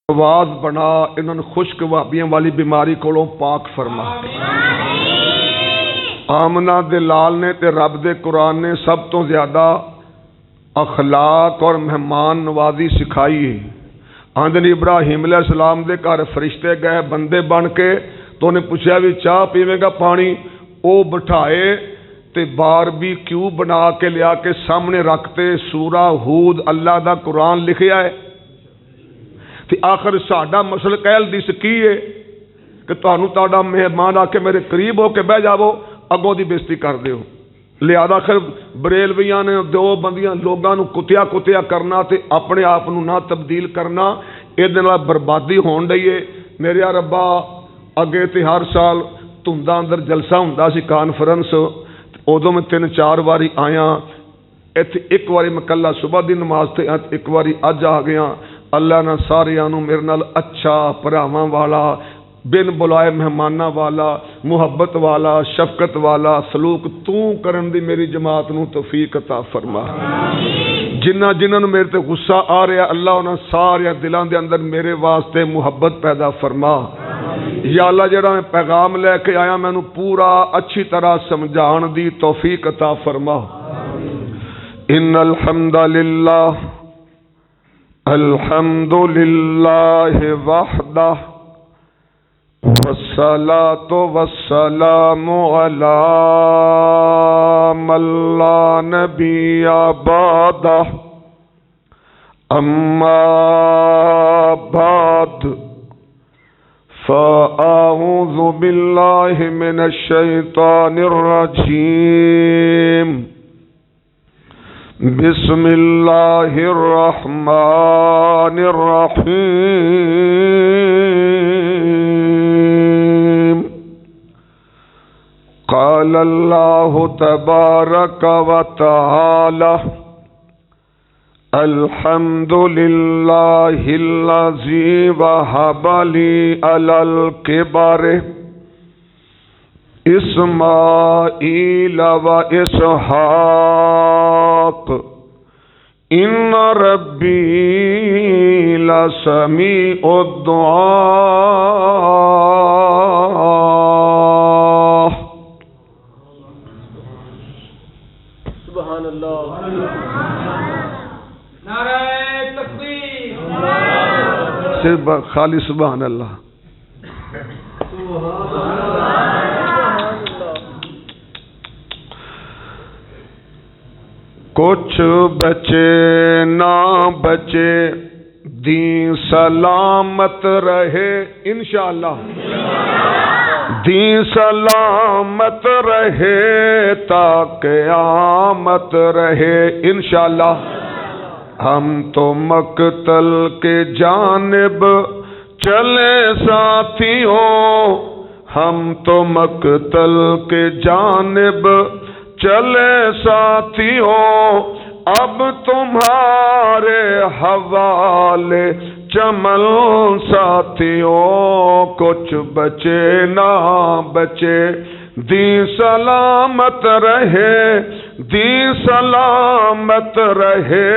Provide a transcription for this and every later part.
آواز بنا انہوں نے خشک وابیاں والی بیماری کو پاک فرما۔ آمنہ دے لال نے تے رب دے قرآن نے سب تو زیادہ اخلاق اور مہمان نوازی سکھائی ہے۔ آندن ابراہیم علیہ السلام دے گھر فرشتے گئے بندے بن کے تو انہیں پوچھا بھی چاہ پیوے گا پانی، او بٹھائے تے باربیکیو بنا کے لیا کے سامنے رکھتے سورہ ہود اللہ دا قرآن لکھیا ہے۔ تے آخر ساڈا مسل قیل دیس کی ہے کہ تانوں تاڈا مہمان آ کے میرے قریب ہو کے بہ جاؤ اگوں دی بےزتی کر دیو۔ لہذا خیر بریلویاں نے دو بندیاں لوگاں نو کتیا کتیا کرنا تے اپنے آپ نو نہ تبدیل کرنا، اے دے نال بربادی ہون ڈئی ہے۔ میرے ربا اگے تے ہر سال تھندا اندر جلسہ ہوندا سی کانفرنس، ادوں میں 3-4 واری آیا ایتھے، ایک واری میں کلا صبح دی نماز تے ایک واری اج آ گیا۔ اللہ نے ساریاں نو میرے نال اچھا پراواں والا، بن بلائے مہماناں والا، محبت والا، شفقت والا سلوک تو کرن دی میری جماعت نو توفیق عطا فرما۔ جنہاں نو میرے تے غصہ آ رہا اللہ انہاں سارے دلاں دے اندر میرے واسطے محبت پیدا فرما۔ یا اللہ جڑا میں پیغام لے کے آیا مینوں پورا اچھی طرح سمجھان دی توفیق عطا فرما۔ ان الحمد للہ الحمد للہ وحدہ والصلاة والسلام علی من لا نبی بعدہ اما بعد فاعوذ باللہ من الشیطان الرجیم بسم اللہ الرحمن الرحیم قال اللہ تبارک و تعالی الحمد للہ الذی وہب لی علی الکبر اسماعیل و اسحاق ان ربی لسمیع الدعاء۔ سبحان اللہ، نعرہ تکبیر، صرف خالی سبحان اللہ۔ کچھ بچے نہ بچے دین سلامت رہے انشاءاللہ، دین سلامت رہے تا قیامت رہے انشاءاللہ۔ ہم تو مقتل کے جانب چلے ساتھیوں، ہم تو مقتل کے جانب چلے ساتھیوں، اب تمہارے حوالے چمن ساتھیوں۔ کچھ بچے نہ بچے دین سلامت رہے، دین سلامت رہے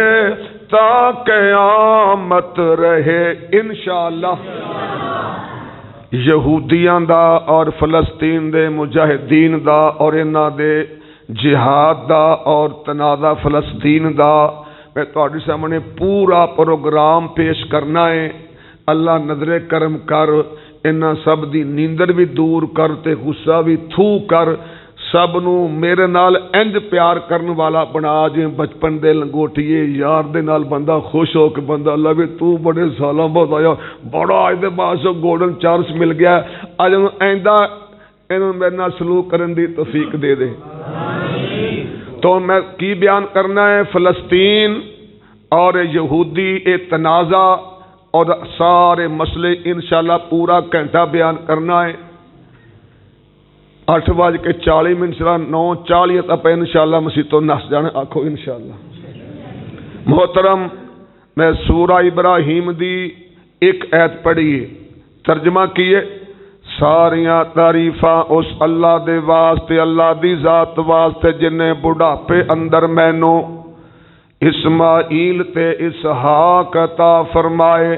تا قیامت رہے انشاءاللہ۔ یہودیاں دا اور فلسطین دے مجاہدین دا اور انہاں دے جہاد دا اور تنازع فلسطین دا میں تہاڈے سامنے پورا پروگرام پیش کرنا ہے۔ اللہ نظر کرم کر، انہاں سب دی نیندر بھی دور کر تے غصہ بھی تھو کر، سب نو میرے نال انج پیار کرن والا بنا جے بچپن دے لنگوٹیے یار دے نال بندہ خوش ہو کے بندہ اللہ بھی تو بڑے سالاں بعد آیا، بڑا اج دے بعد گولڈن چانس مل گیا، اج آئندہ انہوں میرے نال سلوک کرن دی توفیق دے دے۔ تو میں کی بیان کرنا ہے؟ فلسطین اور یہودی اے تنازع اور سارے مسئلے انشاءاللہ پورا گھنٹہ بیان کرنا ہے۔ 8:40 9:40 تک انشاءاللہ مسیح تو نس جانے، آکھو انشاءاللہ۔ محترم، میں سورہ ابراہیم دی ایک آیت پڑھی ہے، ترجمہ کیے ساریاں تعریفاں اس اللہ دے واسطے، اللہ دی ذات واسطے جن نے بڑھاپے اندر مینوں اسماعیل تے اسحاق عطا فرمائے،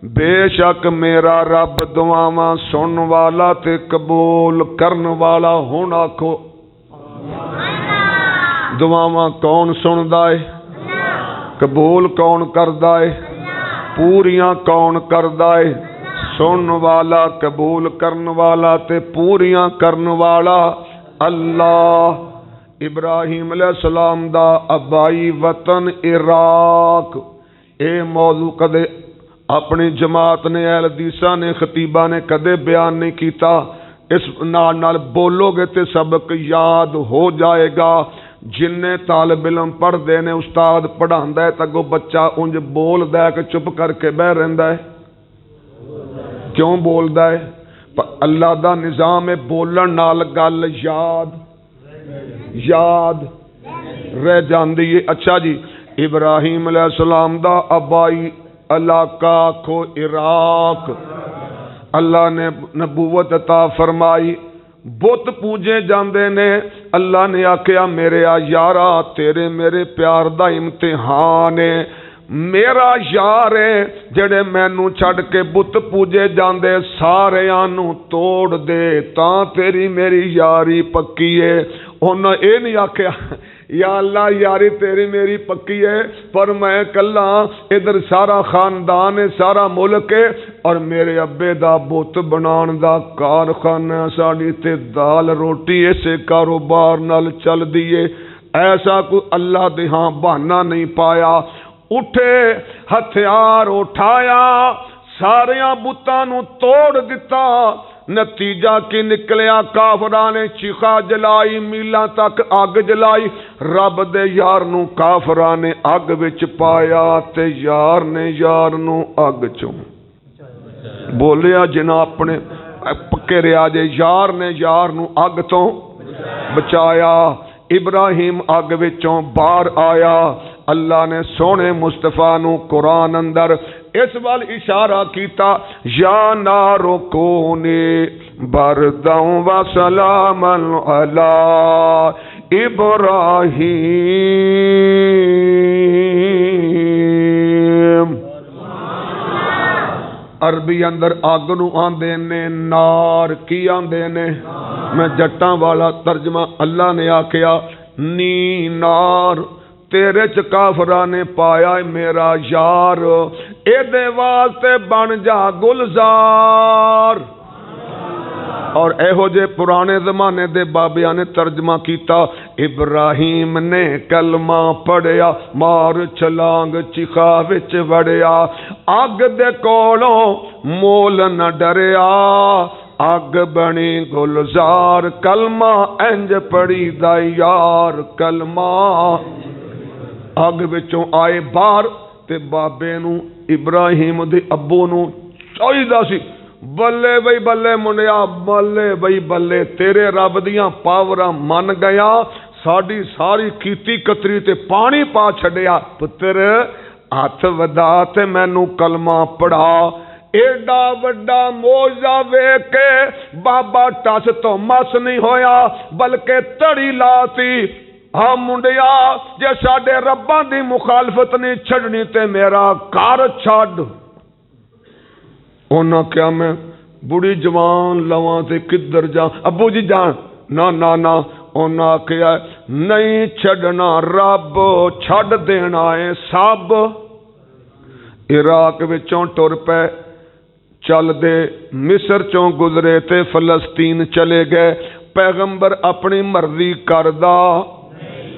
بے شک میرا رب دعاواں سن والا تے قبول کرن والا. ہن آکھو دعاواں کون سندا ہے؟ قبول کون کردا ہے؟ پوریاں کون کردا ہے؟ سن والا، قبول کرن والا تے پوریاں کرن والا اللہ. ابراہیم علیہ السلام دا آبائی وطن عراق. اے موضوع کدے اپنی جماعت نے، اہل حدیثاں نے، خطیبہ نے کدے بیان نہیں کیتا. اس نال بولو گے تے سبق یاد ہو جائے گا. جن طالب علم پڑھتے ہیں، استاد پڑھاندا ہے تگو بچہ انج بولدا ہے کہ چپ کر کے بہ رہندا ہے. کیوں بولدا ہے؟ اللہ دا نظام ہے بولن نال گل یاد رہ جاندی ہے. اچھا جی، ابراہیم علیہ السلام دا آبائی علاقہ کو عراق. اللہ نے نبوت عطا فرمائی. بت پوجے جاندے نے. اللہ نے آکھیا میرے یارا تیرے میرے پیار دا امتحان ہے. میرا یار ہے جڑے مینوں چھڈ کے بت پوجے جاندے ساریاں نوں توڑ دے تاں تیری میری یاری پکی ہے. انہاں اے نہیں آکھیا یا اللہ یاری تیری میری پکی ہے پر میں کلا، ادھر سارا خاندان ہے، سارا ملک ہے اور میرے ابے دا بت بنان دا کارخانہ، ساڈی تے دال روٹی اسے کاروبار نال چل دیے. ایسا کوئی اللہ دے ہاں بہانہ نہیں پایا. اٹھے ہتھیار اٹھایا، ساریاں بتاں نوں توڑ دتا. نتیجہ کی نکلیا؟ کافراں نے چیخا جلائی، میلاں تک اگ جلائی. رب دے یار نوں کافراں نے اگ وچ پایا تے یار نے یار نوں اگ چوں بولیا جنا اپنے پکے رہا جے. یار نے یار نوں اگ تو بچایا. ابراہیم اگ وچوں باہر آیا. اللہ نے سونے مصطفیٰ نو قرآن اندر اس وال اشارہ کیتا، یا نارو کونی برداً و سلاما علی ابراہیم. عربی اندر آگ نو آندے نے نار. کی آندے نے؟ میں جٹاں والا ترجمہ. اللہ نے آکھیا نی نار تیرے چ کافراں نے پایا میرا یار، اے دے واسطے بن جا گلزار. اور اہو جے پرانے زمانے دے بابیاں نے ترجمہ کیتا، ابراہیم نے کلمہ پڑھیا، مار چھلانگ چیخا وچ وڑیا، اگ دے کولوں مول نہ ڈریا، اگ بنی گلزار. کلمہ انج پڑھی دا یار، کلمہ اگ وچوں آئے باہر تے بابے نو ابراہیم دے ابو نو چاہیدا سی بلے بھئی بلے منڈیا، بلے بھئی بلے، تیرے رب دیاں پاوراں من گیا، ساڈی ساری کیتی کتری تے پانی پا چھڈیا. پتر ہاتھ ودا تے مینوں کلمہ پڑھا. ایڈا وڈا موجزہ ویکھ کے بابا ٹس تو مس نہیں ہویا بلکہ تڑی لاتی. ہاں منڈیا جے ساڈے رباں دی مخالفت نہیں چھڈنی تے میرا گھر چھڈ. انہاں کیا میں بڑی جوان لواں تے کدھر جاں؟ ابو جی جان نا نا نا. انہاں کیا نہیں چھڈنا، رب چھڈ دینا ہے سب. عراق وچوں ٹر پے، چل دے مصر چوں گزرے تے فلسطین چلے گئے. پیغمبر اپنی مرضی کردا.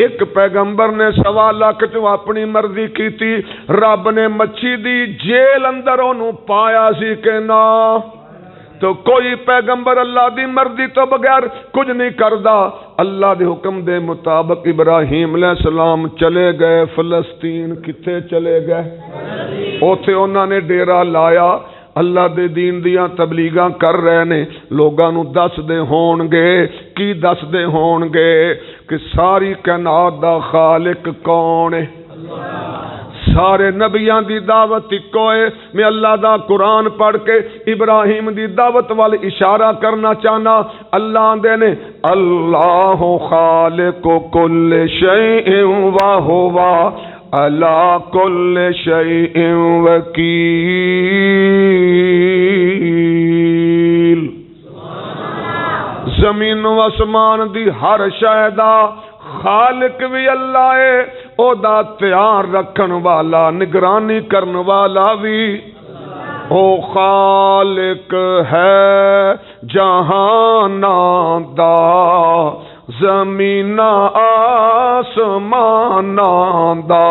ایک پیغمبر نے 1.25 لاکھ چوں اپنی مرضی کیتی. رب نے مچھی دی جیل اندر انہوں پایا سی کہ نا. تو کوئی پیغمبر اللہ دی مرضی تو بغیر کچھ نہیں کردا. اللہ دے حکم دے مطابق ابراہیم علیہ السلام چلے گئے فلسطین. کتے چلے گئے؟ اوتھے انہاں نے ڈیرا لایا. اللہ دے دین دیاں تبلیغاں کر رہے نے. لوگاں نو دس دے ہون گے کی دس دے ہون گے کہ ساری کائنات دا خالق کون ہے. سارے نبیاں دی دعوت اکو ہے. میں اللہ دا قرآن پڑھ کے ابراہیم دی دعوت وال اشارہ کرنا چاہنا. اللہ دے نے اللہ خالق کل شیء وہو علی کل شیء وکیل زمین و آسمان دی ہر شے دا خالق بھی اللہ ہے او دا تیار رکھن والا نگرانی کرن والا بھی او خالق ہے جہاناں دا زمین آسماناں دا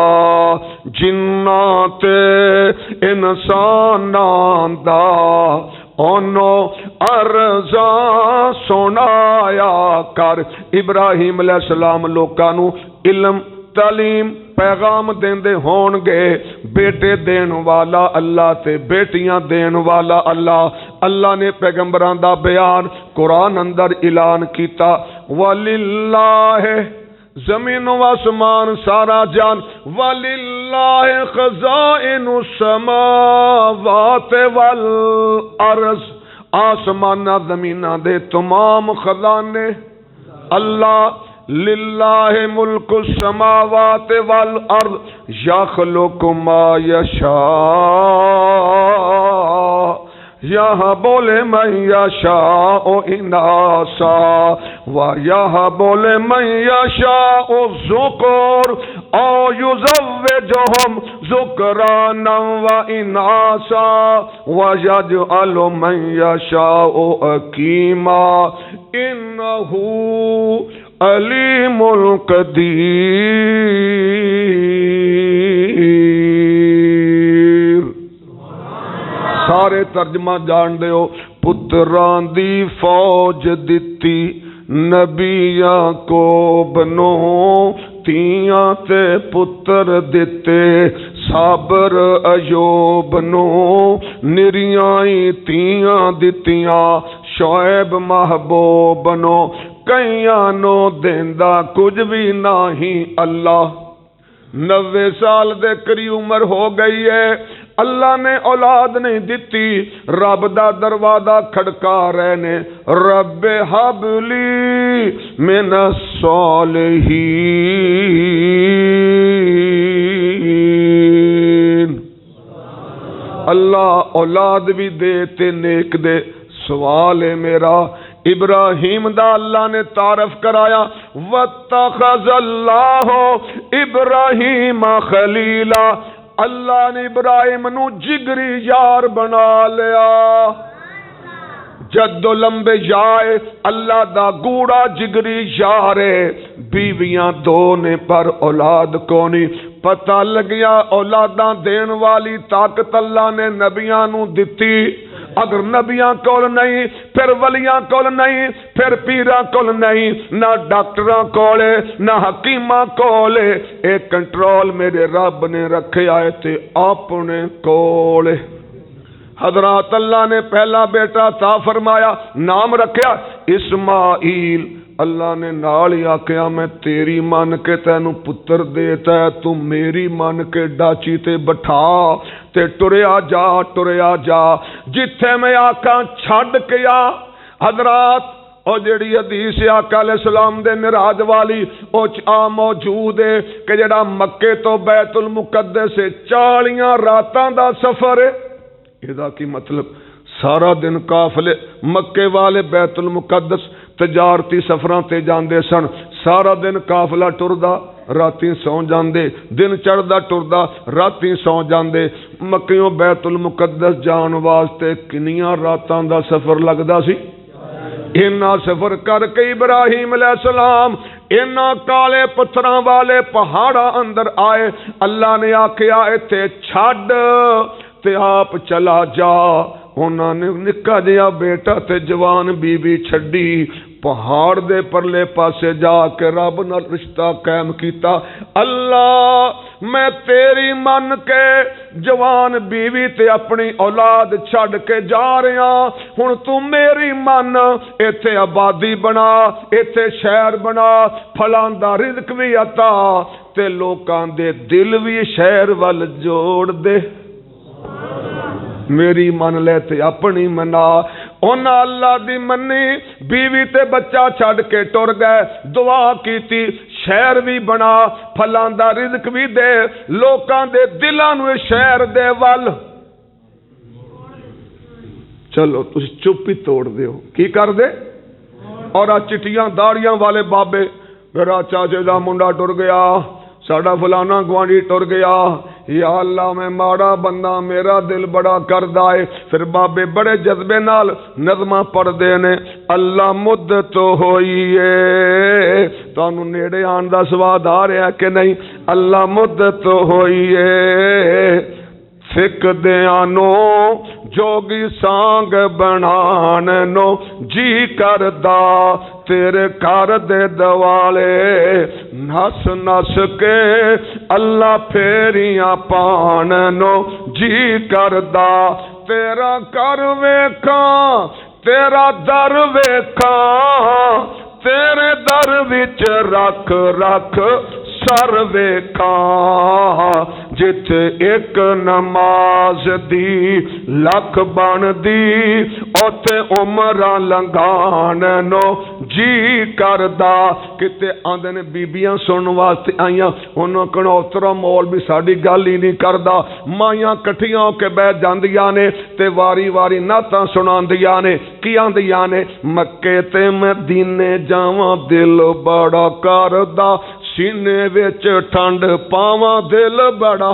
جناں تے انساناں دا اونو ارزاں سنایا کر ابراہیم علیہ السلام لوکاں نو علم تعلیم پیغام دیندے ہون گے بیٹے دین والا اللہ تے بیٹیاں دین والا اللہ اللہ نے پیغمبران دا بیان قرآن اندر اعلان کیتا وللہ زمین و آسمان سارا جان وللہ خزائن السماوات والارض آسمان زمینہ دے تمام خزانے اللہ للہ ملک السماوات والارض یخلق ما یشاء یہاں بولے من یشاء اناسا و یہاں بولے من یشاء الذکر او یزوجہم ذکرانا و اناسا و یجعل من یشاء عقیما انہو علیم القدیر سارے ترجمہ جان دیو پتران دی فوج دتی نبیاں کو بنو تیاں تے پتر دیتے صابر ایوب نو نریائی تیاں دتیاں شعیب محبوب نو کئیاں نو دیندہ کچھ بھی نہیں اللہ 90 سال دے کری عمر ہو گئی ہے اللہ نے اولاد نہیں دیتی رب دا دروازہ کھڑکا رہے نے رب حب لی من الصالحین اللہ اولاد بھی دے تے نیک دے سوال ہے میرا ابراہیم دا اللہ نے تعارف کرایا واتخذ اللہ ابراہیم خلیلا اللہ نے ابراہیم نو جگری یار بنا لیا جد لمبے جائے اللہ دا گوڑا جگری یار ہے بیویاں دو نے پر اولاد کونی پتہ لگیا اولاداں دین والی طاقت اللہ نے نبیاں نو دتی اگر نبیاں کول نہیں پھر ولیاں کول نہیں پھر پیراں کول نہیں نہ ڈاکٹراں کولے نہ حکیماں کولے ایک کنٹرول میرے رب نے رکھے آئے تھے اپنے کولے حضرات اللہ نے پہلا بیٹا تھا فرمایا نام رکھیا اسماعیل اللہ نے نال ہی آکھیا میں تیری من کے تینو پتر دیتا ہے تو میری من کے ڈاچی تے بٹھا تے ٹریا جا جتھے میں آکھاں چھڈ کے آ حضرات اور جڑی حدیث آقا علیہ السلام دے معراج والی او موجود ہے کہ جڑا مکے تو بیت المقدس سے 40 راتاں دا سفر ہے ادا کی مطلب سارا دن قافلے مکے والے بیت المقدس تجارتی سفراں تے جاندے سن سارا دن قافلہ ٹردا راتی سو جاندے دن چڑھدا ٹردا راتی سو جاندے مکیوں بیت المقدس جان واسطے کنیاں راتاں دا سفر لگدا سی اینا سفر کر کے ابراہیم علیہ السلام اینا کالے پتھراں والے پہاڑاں اندر آئے اللہ نے آکھیا ایتھے چھڈ تے آپ چلا جا انہاں نے نکا جیا بیٹا تے جوان بی بی چھڈی پہاڑ دے پرلے پاسے جا کے رب نال رشتہ قائم کیتا اللہ میں تیری من کے جوان بیوی تے اپنی اولاد چھڈ کے جا رہا ہن تو میری من ایتھے آبادی بنا ایتھے شہر بنا پھلاں دا رزق بھی عطا تے لوکاں دے دل بھی شہر ول جوڑ دے میری من لے تے اپنی منا انہاں اللہ دی منی بیوی تے بچہ چھڈ کے ٹر گئے دعا کیتی شہر بھی بنا پھلاں دا رزق بھی دے لوکاں دے دلاں نوں شہر دے ول چلو تسی چپ ہی توڑ دیو کی کر دے اور آ چٹیاں داڑیاں والے بابے میرا چاچے دا منڈا ٹر گیا ساڈا فلانا گوانڈی ٹر گیا یا اللہ میں ماڑا بندہ میرا دل بڑا کردا ہے پھر بابے بڑے جذبے نال نظماں پڑھ دے نے اللہ مدت ہوئی ہے تانوں نیڑے آن دا سواد آ رہا کہ نہیں اللہ مدت ہوئی ہے سکھ دیاں نو جوگی سانگ بنان نو جی کردا تیرے کر دے دوالے نس نس کے اللہ پھیریاں پان نو جی کردا تیرا کر ویکھاں تیرا در ویکھاں تیرے در وچ رکھ رکھ سر ویکھاں جت ایک نماز دی لکھ بن دی اوتے عمراں لنگان نو جی کردا کتے آندے نے بیبیاں سن واسطے آئیاں انہوں کنوترا مول بھی ساڑی گل ہی نہیں کردا مائیاں کٹھیاں ہو کے بیٹھ جاندیاں نے تے واری واری نعتاں سناندیاں نے کی آندیاں نے مکے تے مدینے جاواں دل بڑا کردا سینے وچ ٹھنڈ پاواں دل بڑا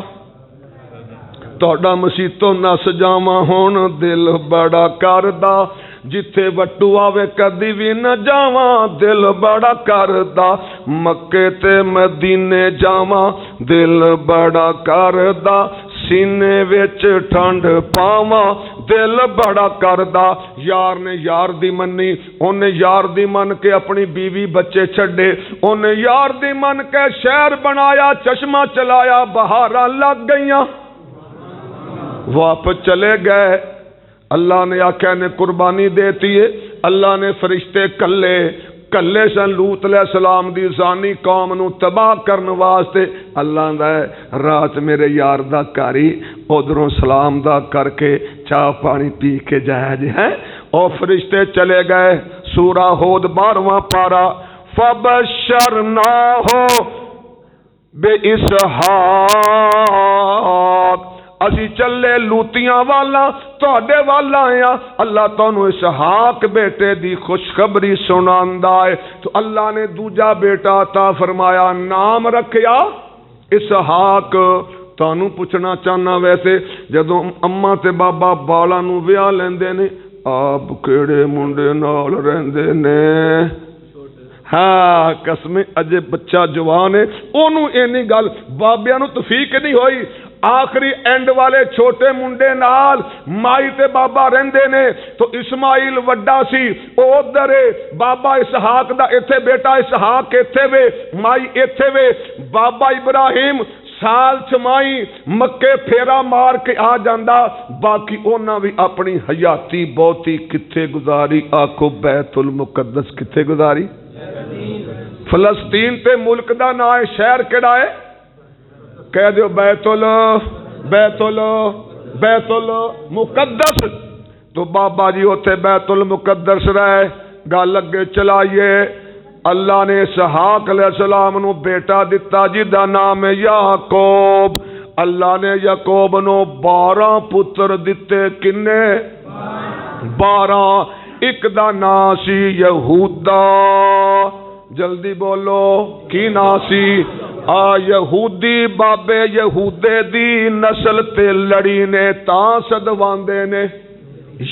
تہاڈا مسیتوں نس جاواں ہن دل بڑا کردا جتھے وٹو آوے کدی بھی نہ جاواں دل بڑا کردا مکے تے مدینے جاواں دل بڑا کردا سینے وچ ٹھنڈ پاواں دل بڑا کردا یار نے یار دی منی اونے یار دی من کے اپنی بیوی بچے چھڈے اونے یار دی من کے شہر بنایا چشمہ چلایا بہاراں لگ گئیاں واپس چلے گئے اللہ نے آخیا نے قربانی دیتی ہے اللہ نے فرشتے کلے سن لوط علیہ السلام دی زانی قوم نو تباہ کرن واسطے اللہ دا رات میرے یار دا کاری ادھروں سلام دا کر کے چاہ پانی پی کے جایا جی ہیں اور فرشتے چلے گئے سورہ ہود 12واں پارا فبشرناہو بے اسحاق اسی چلے لوتیاں والا تہاڈے والا آیا اللہ تانوں اسحاق بیٹے دی خوشخبری سناندا ہے تو اللہ نے دوجا بیٹا عطا فرمایا نام رکھیا اسحاق تانوں پوچھنا چاہنا ویسے جدوں اماں تے بابا بالاں نوں ویاہ لیندے نے آپ کیڑے منڈے نال رہندے نے ہاں قسم اجے بچہ جوان ہے اونوں اینی گل بابیاں نوں توفیق نہیں ہوئی آخری اینڈ والے چھوٹے منڈے نال مائی تے بابا رہندے نے تو اسماعیل وڈا سی او ادھر بابا اسحاق دا ایتھے بیٹا اسحاق ایتھے وے مائی ایتھے وے بابا ابراہیم سال چھمائی مکے پھیرا مار کے آ جاندا باقی اونا بھی اپنی حیاتی بہتی کتھے گزاری آکھو بیت المقدس کتھے گزاری فلسطین تے ملک دا نا ہے شہر کیڑا ہے کہہ دیو بیت المقدس تو بابا جی ہوتے بیت المقدس رہے گل اگے چلائیے اللہ نے اسحاق علیہ السلام نو بیٹا دتا جی دا نام ہے یعقوب اللہ نے یعقوب نو 12 پتر دتے کنے 12 ایک دا نام سی یہودا جلدی بولو کی نام سی یہودی بابے یہودے دی نسل تے لڑی نے تاں صدواندے نے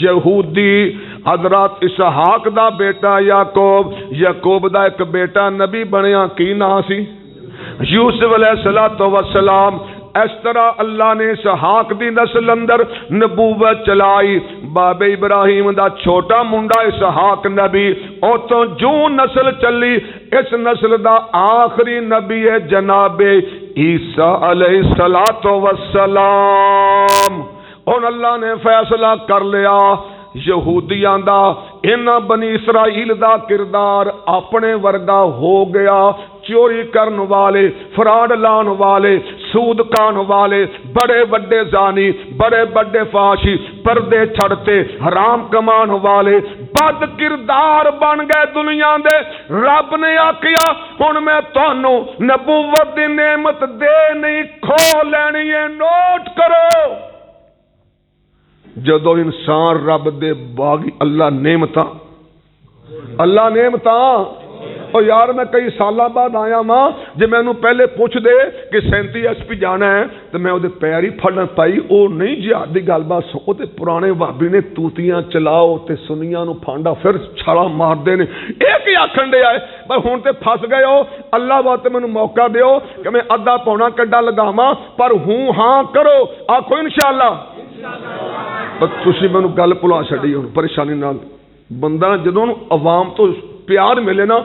یہودی حضرت اسحاق دا بیٹا یعقوب دا ایک بیٹا نبی بنیا کی نام سی یوسف علیہ السلام اس طرح اللہ نے اسحاق دی نسل اندر نبوت چلائی باب ابراہیم دا چھوٹا منڈا اسحاق نبی او تو جو نسل چلی اس نسل دا آخری نبی ہے جناب عیسیٰ علیہ السلام اور اللہ نے فیصلہ کر لیا یہودیاں دا انہاں بنی اسرائیل دا کردار اپنے ورگا ہو گیا چوری کرن والے فراڈ لان والے سود کھان والے بڑے بڑے زانی بڑے بڑے فاشی پردے چھڑتے حرام کمان والے بد کردار بن گئے دنیا دے. رب نے آکھیا ہن میں تانوں نبوت دی نعمت دے نہیں کھو لینی ہے. نوٹ کرو جدو انسان رب دے باغی اللہ نعمتاں او یار میں کئی سالہ بعد آیا ماں جے میں نو پہلے پوچھ دے کہ 37 SP جانا ہے تو میں او دے پیر ہی پھڑن پائی. او نہیں جہاد دی گل بات او تے پرانے وہابی نے توتیاں چلاؤ تے سنیاں نو پھانڈا پھر چھالا مار دے نے. ایک ہی آکھن دے آئے پر ہن تے پھس گئے ہو. اللہ واسطے مینوں موقع دیو کہ میں ادھا پونا کڈا لگاواں پر ہوں ہاں کرو. آکھو انشاءاللہ. پر تسی مینوں گل بھلا چھڈی ہن پریشانی نال. بندہ جدوں عوام تو پیار ملے نا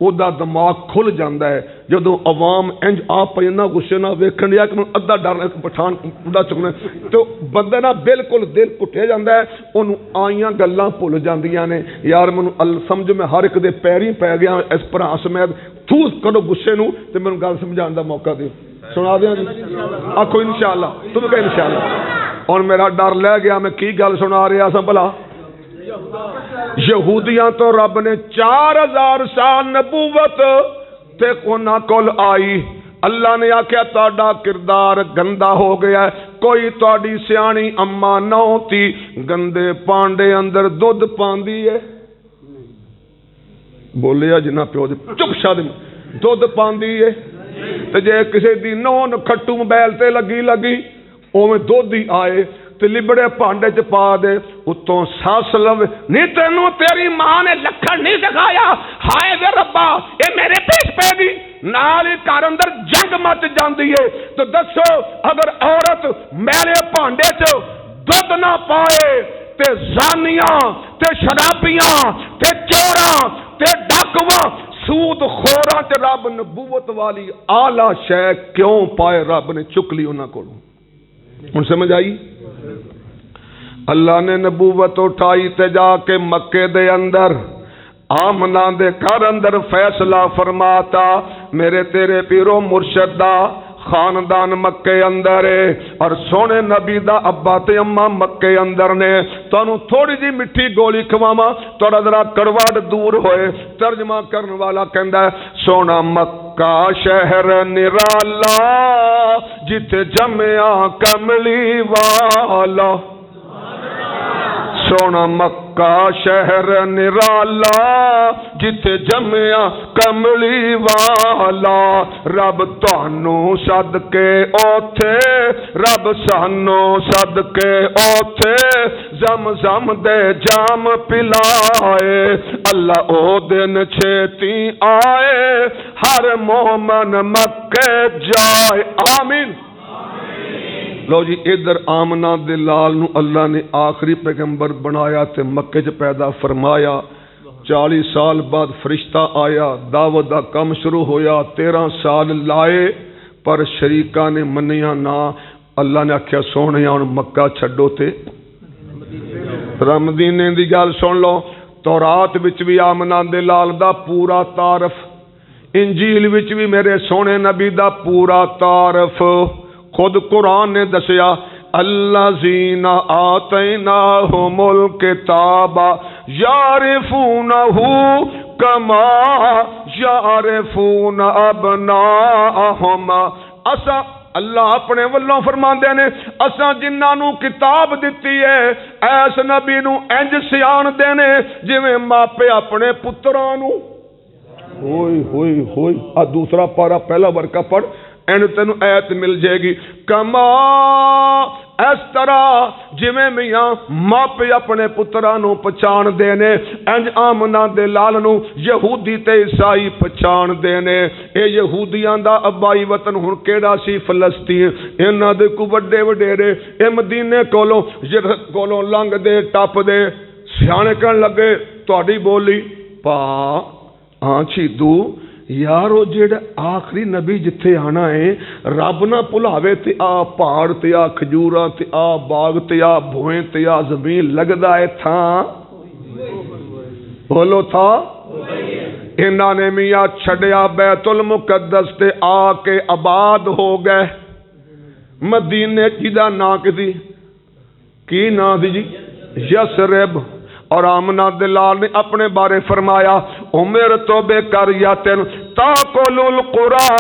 او دا دماغ کھل جاندا ہے. جدوں عوام انج آ پئی نہ غصے نہ ویکھن دیا کہ میں ادھا ڈر پٹھان اڈا چکنا تو بندے نا بالکل دل پٹھے جاندا ہے. اونوں آئیاں گلاں بھل جاندیاں نے. یار مینوں سمجھ میں ہر ایک دے پیریں پی گیا اس بھرا سمیت تھوس کرو غصے نوں تے مینوں گل سمجھان دا موقع دیو. سنا دیاں جی. آکھو انشاءاللہ. تم کہ انشاءاللہ. اور میرا ڈر لے گیا میں کی گل سنا رہا سا بھلا. یہودیاں تو رب نے 4000 سال نبوت تے انہاں کول آئی. اللہ نے آکھیا تہاڈا کردار گندا ہو گیا ہے. کوئی تہاڈی سیانی اما نہ ہوتی گندے پانڈے اندر دودھ پاندی ہے. بولیا جنہ پیو دے چپ شاہ دے دودھ پاندی ہے. تے جے کسے دی نون کھٹو موبائل تے لگی اوویں دودھ ہی آئے تے لبڑے پانڈے چ پا دے اتوں ساس لو نہیں تینوں تیری ماں نے لکھن نہیں دکھایا. ہائے وے ربا اے میرے پیش پہ دی نال ہی گھر اندر جنگ مچ جاندی ہے. تو دسو اگر عورت میرے پانڈے چ دودھ نہ پائے تے زانیاں تے شرابیاں تے چوراں تے ڈاکواں سود خوراں تے رب نبوت والی اعلی شے کیوں پائے؟ رب نے چک لی انہاں کولوں. ہن سمجھ آئی؟ اللہ نے نبوت اٹھائی تے جا کے مکے دے اندر آمنہ دے گھر اندر فیصلہ فرماتا میرے تیرے پیرو مرشد دا خاندان مکے اندر ہے اور سونے نبی دا ابا تے اما مکے اندر نے. تانوں تھوڑی جی مٹھی گولی کھواواں تھوڑا ذرا کڑواٹ دور ہوئے. ترجمہ کرن والا کہندا ہے سونا مکہ شہر نرالا جتے جمعیا کملی والا. سونا مکہ شہر نرالا جتے جمعیا کملی والا. رب تانوں سد کے اوتھے رب سانوں سد کے اوتھے زم دے جام پلائے. اللہ او دن چھیتی آئے ہر مومن مکے جائے. آمین. لو جی ادھر آمنہ دے لال نو اللہ نے آخری پیغمبر بنایا تے مکے چ پیدا فرمایا. 40 سال بعد فرشتہ آیا دعوت دا کم شروع ہویا. 13 سال لائے پر شریکاں نے منیا نہ. اللہ نے آکھیا سونے ہن مکہ چھڈو تے مدینے دی گل سن لو. تورات وچ بھی آمنہ دے لال دا پورا تعارف, انجیل وچ بھی میرے سونے نبی دا پورا تعارف. خود قرآن نے دسیا الذین آتیناہم الکتاب یعرفونہ کما یعرفون ابناءہم. اسا اللہ اپنے والوں فرماندے نے اساں جنہاں نو کتاب دتی ہے ایس نبی نو انج سیان دینے جویں ماپے اپنے پتراں نو. ہوئے ہوئے ہوئے. آ دوسرا پارا پہلا ورقہ پڑھ این تینو ایت مل جائے گی. کما اس طرح جویں میاں ماپے اپنے پتراں نو پہچان دینے انج آمنہ دے لال نو یہودی تے عیسائی پہچان دینے. اے یہودیاں دا ابائی وطن ہن کیڑا سی؟ فلسطین. انہاں دے کو وڈے وڈیرے اے مدینے کولوں لنگ دے ٹپ دے سیانے کہن لگے تہاڈی بولی پا ہاں چھیدو یار وہ جڑا آخری نبی جتھے آنا ہے رب نہ بھلاوے تے آ پہاڑ تے آ کھجوراں تے آ باغ تے آ بھوئیں تے آ زمین لگدا ہے تھاں بولو تھا. انہاں نے میاں چھڈیا بیت المقدس تے آ کے آباد ہو گئے. مدینے جدا نام کی نام دی جی یسرب. اور آمنہ دلال نے اپنے بارے فرمایا عمر تو بے قریۃ تاکل القرى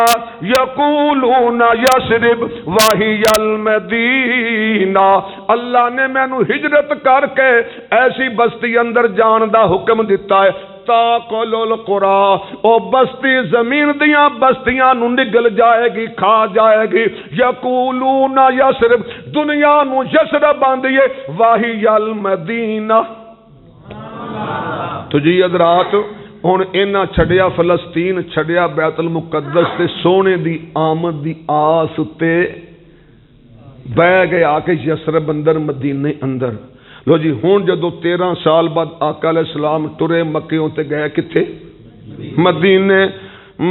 یقولون یثرب وہی المدینہ، اللہ نے مینوں ہجرت کر کے ایسی بستی اندر جان دا حکم دیتا ہے تاکل القرى، او بستی زمین دیاں بستیاں نو نگل جائے گی، کھا جائے گی، یقولون یثرب دنیا نو یثرب آندیے وہی المدینہ۔ تو جی حضرات ہن انہاں چھڈیا فلسطین، چھڈیا بیت المقدس تے سونے دی آمد دی آس تے بہ گئے آ کے یثرب اندر، مدینے اندر۔ لو جی ہن جدو 13 سال بعد آقا علیہ السلام ٹرے مکیوں تے گئے کتھے؟ مدینے۔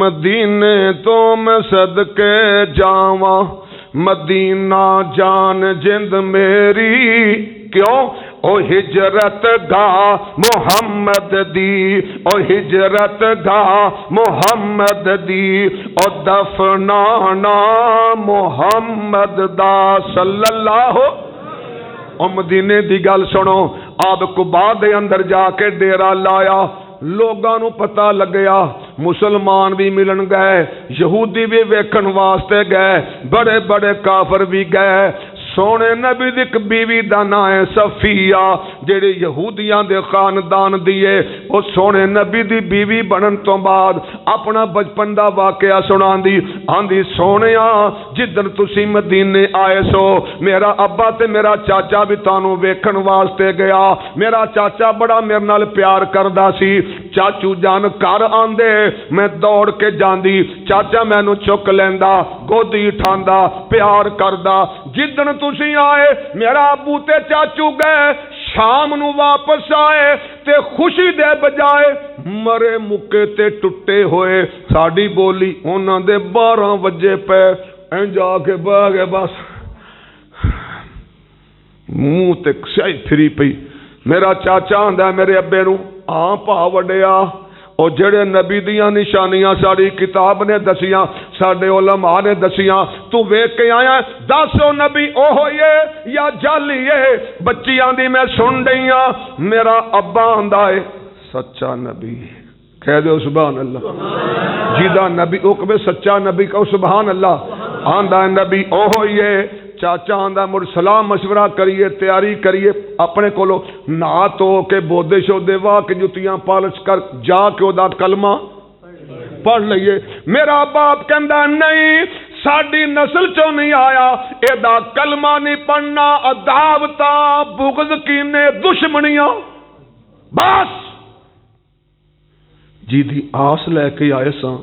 مدینے تو میں صدقے جاواں مدینہ جان جند میری، کیوں؟ او ہجرت گاہ محمد دی، او ہجرت گاہ محمد دی، او دفنانا محمد دا صلی اللہ۔ او مدینے دی گل سنو، آب قباء دے اندر جا کے ڈیرا لایا، لوگاں نو پتہ لگیا، مسلمان بھی ملن گئے، یہودی بھی ویکھن واسطے گئے، بڑے بڑے کافر بھی گئے۔ سونے نبی دی بیوی دا نام ہے صفیہ، جڑی یہودیاں دے خاندان دی ہے، او سونے نبی دی بیوی بنن تو بعد اپنا بچپن دا واقعہ سناندی، آندی سونیا جدن تسی مدینے آئے سو میرا ابا تے میرا چاچا بھی تانوں ویکھن واسطے گیا، میرا چاچا بڑا میرے نال پیار کردا سی، چاچو جان گھر آندے میں دوڑ کے جاندی، چاچا مینوں چک لیندا، گودی اٹھاندا، پیار کردا۔ جدن تسی آئے میرا ابو تے چاچو گئے، شام نو واپس آئے تے خوشی دے بجائے مرے مکے تے ٹٹے ہوئے، ساڈی بولی انہاں دے 12 وجے پے این جا کے بہ گئے، بس منہ تے سیاہی پھری پئی۔ میرا چاچا آندا میرے ابے نو آ پا وڈیا، او جڑے نبی دیاں نشانیاں ساری کتاب نے دسیاں، ساڈے علماء نے دسیاں، تو ویکھ کے آیا دسو نبی اوہ یہ یا جعلی ہے؟ بچی آندی میں سن رہی ہاں، میرا ابا آندا ہے سچا نبی، کہہ دو سبحان اللہ، جیدہ نبی اوکبے سچا نبی کہو سبحان اللہ، آندا ہے نبی اوہ یہ۔ چاچا آندا مڑ سلام مشورہ کریے، تیاری کریے، اپنے کولو نہا تو کے بودے شودے واہ کے جتیاں پالش کر جا کے او دا کلمہ پڑھ لئیے۔ میرا باپ کہندا نہیں ساڈی نسل چوں نہیں آیا، اے دا کلمہ نہیں پڑھنا، عداوتاں بغض کینے دشمنیاں، بس جی دی آس لے کے آئے ساں،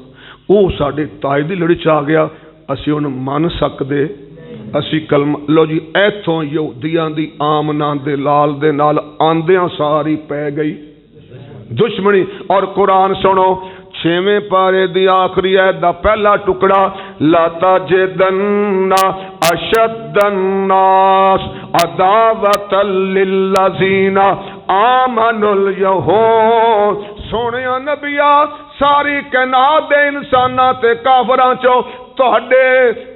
او ساڈے تائی دی لڑی چ آ گیا، اسی ہن من سکدے اسی کلمہ۔ لو جی ایتھوں یہودیاں دی آمنہ دے لال دے نال آندیاں ساری پہ گئی دشمنی۔ اور قرآن سنو 6ویں پارے دی آخری آیت دا پہلا ٹکڑا، لا تجدن اشد الناس عداوۃ للذین آمنوا الیہود۔ سونیا نبیا ساری کائنات دے انساناں تے کافراں چوں تہاڈے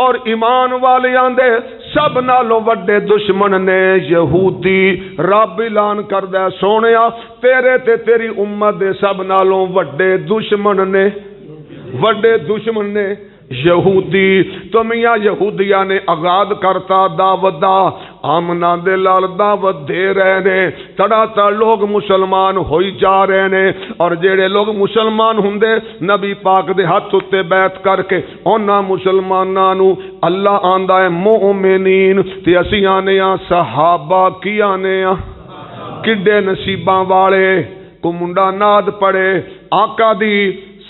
اور ایمان والیاں دے سب نالوں وڈے دشمن نے یہودی۔ رب اعلان کردا ہے سونیا تیرے تے تیری امت دے سب نالوں وڈے دشمن نے، وڈے دشمن نے یہودی۔ تو میاں یہودیاں نے آغاز کرتا دعوت دا، آمنہ دے لال دعوت دے رہے نے، تڑا تڑ لوگ مسلمان ہوئی جا رہے نے، اور جڑے لوگ مسلمان ہوندے نبی پاک دے ہاتھ اتے بیعت کر کے انہاں مسلماناں نو اللہ آندا ہے مومنین، تے اسی آنے ہاں صحابہ کی آنے ہاں، کڈے نصیباں والے۔ کو منڈا ناد پڑے آقا دی،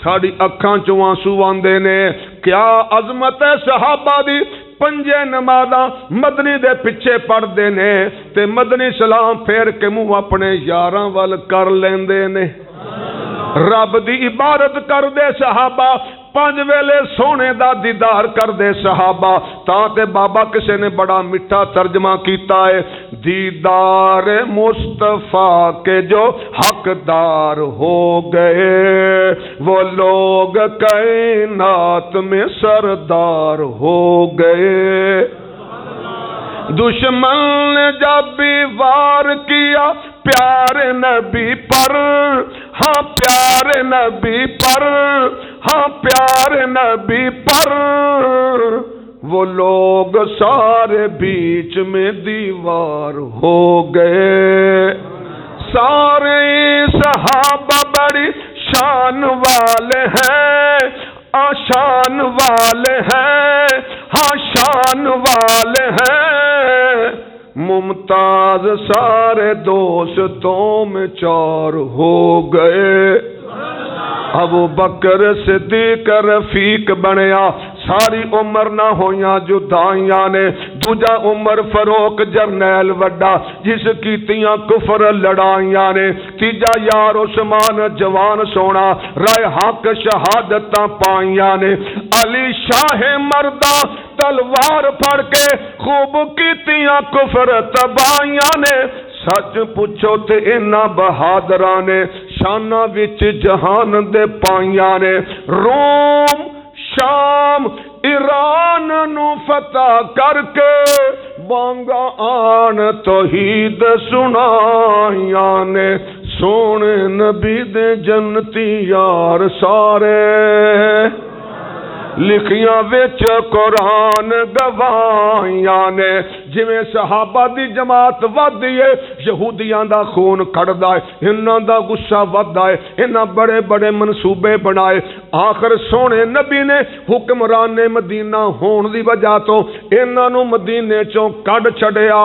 ساڑی اکھاں چوں آنسو آندے نے، کیا عظمت ہے صحابہ دی۔ 5 نمازاں مدنی دے پیچھے پڑھ دے نے، تے مدنی سلام پھیر کے منہ اپنے یاراں ول کر لیندے نے، رب دی عبادت کر دے صحابہ، 5 ویلے سونے دا دیدار کر دے صحابہ۔ تاں تے بابا کسے نے بڑا میٹھا ترجمہ کیتا ہے، دیدار مصطفیٰ کے جو حقدار ہو گئے وہ لوگ کائنات میں سردار ہو گئے۔ دشمن نے جب بھی وار کیا پیار نبی پر، ہاں پیارے نبی پر، ہاں پیارے نبی پر، وہ لوگ سارے بیچ میں دیوار ہو گئے۔ سارے صحابہ بڑی شان والے ہیں، شان والے ہیں، ہاں شان والے ہیں، ممتاز سارے دوستوں میں چار ہو گئے۔ ابو بکر صدیق رفیق بنیا، ساری عمر نہ ہویاں جدائیاں نے، دوجا عمر فاروق جرنیل وڈا جس کیتیاں کفر لڑائیاں نے، تیجا یار عثمان جوان سونا رائے حق شہادتاں پائیاں نے، علی شاہ مردہ تلوار پھڑ کے خوب کیتیاں کفر تبائیاں نے، سچ پوچھو تے انہاں بہادراں نے شاناں وچ جہان دے پائیاں نے، روم شام ایران نو فتح کر کے بانگا آن توحید سنائیاں نے، سونے نبی دے جنتی یار سارے لکھیاں وچ قرآن گواہیاں نے، جویں صحابہ دی جماعت ودی ہے یہودیاں دا خون کھڑدا ہے، انہاں دا غصہ ودا ہے، انہاں بڑے بڑے منصوبے بنائے، آخر سونے نبی نے حکمران مدینہ ہون دی وجہ تو انہاں نو مدینے چوں کڈ چھڈیا۔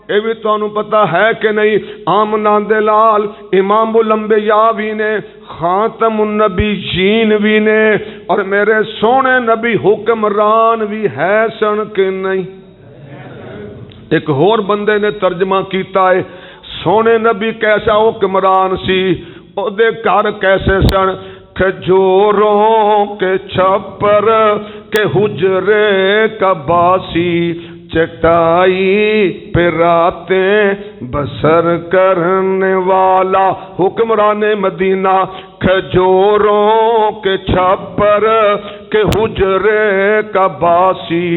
اے بھی تانوں پتہ ہے کہ نہیں، آمنہ دے لال امام الانبیاء بھی نے، خاتم النبیین بھی نے، اور میرے سونے نبی حکمران بھی ہے سن کہ نہیں۔ ایک اور بندے نے ترجمہ کیتا ہے، سونے نبی کیسا حکمران سی، او دے گھر کیسے سن، کھجوروں کے چھپر کے حجرے کا باسی، چٹائی پہ راتیں بسر کرنے والا حکمران مدینہ، کھجوروں کے چھپر کے حجرے کا باسی،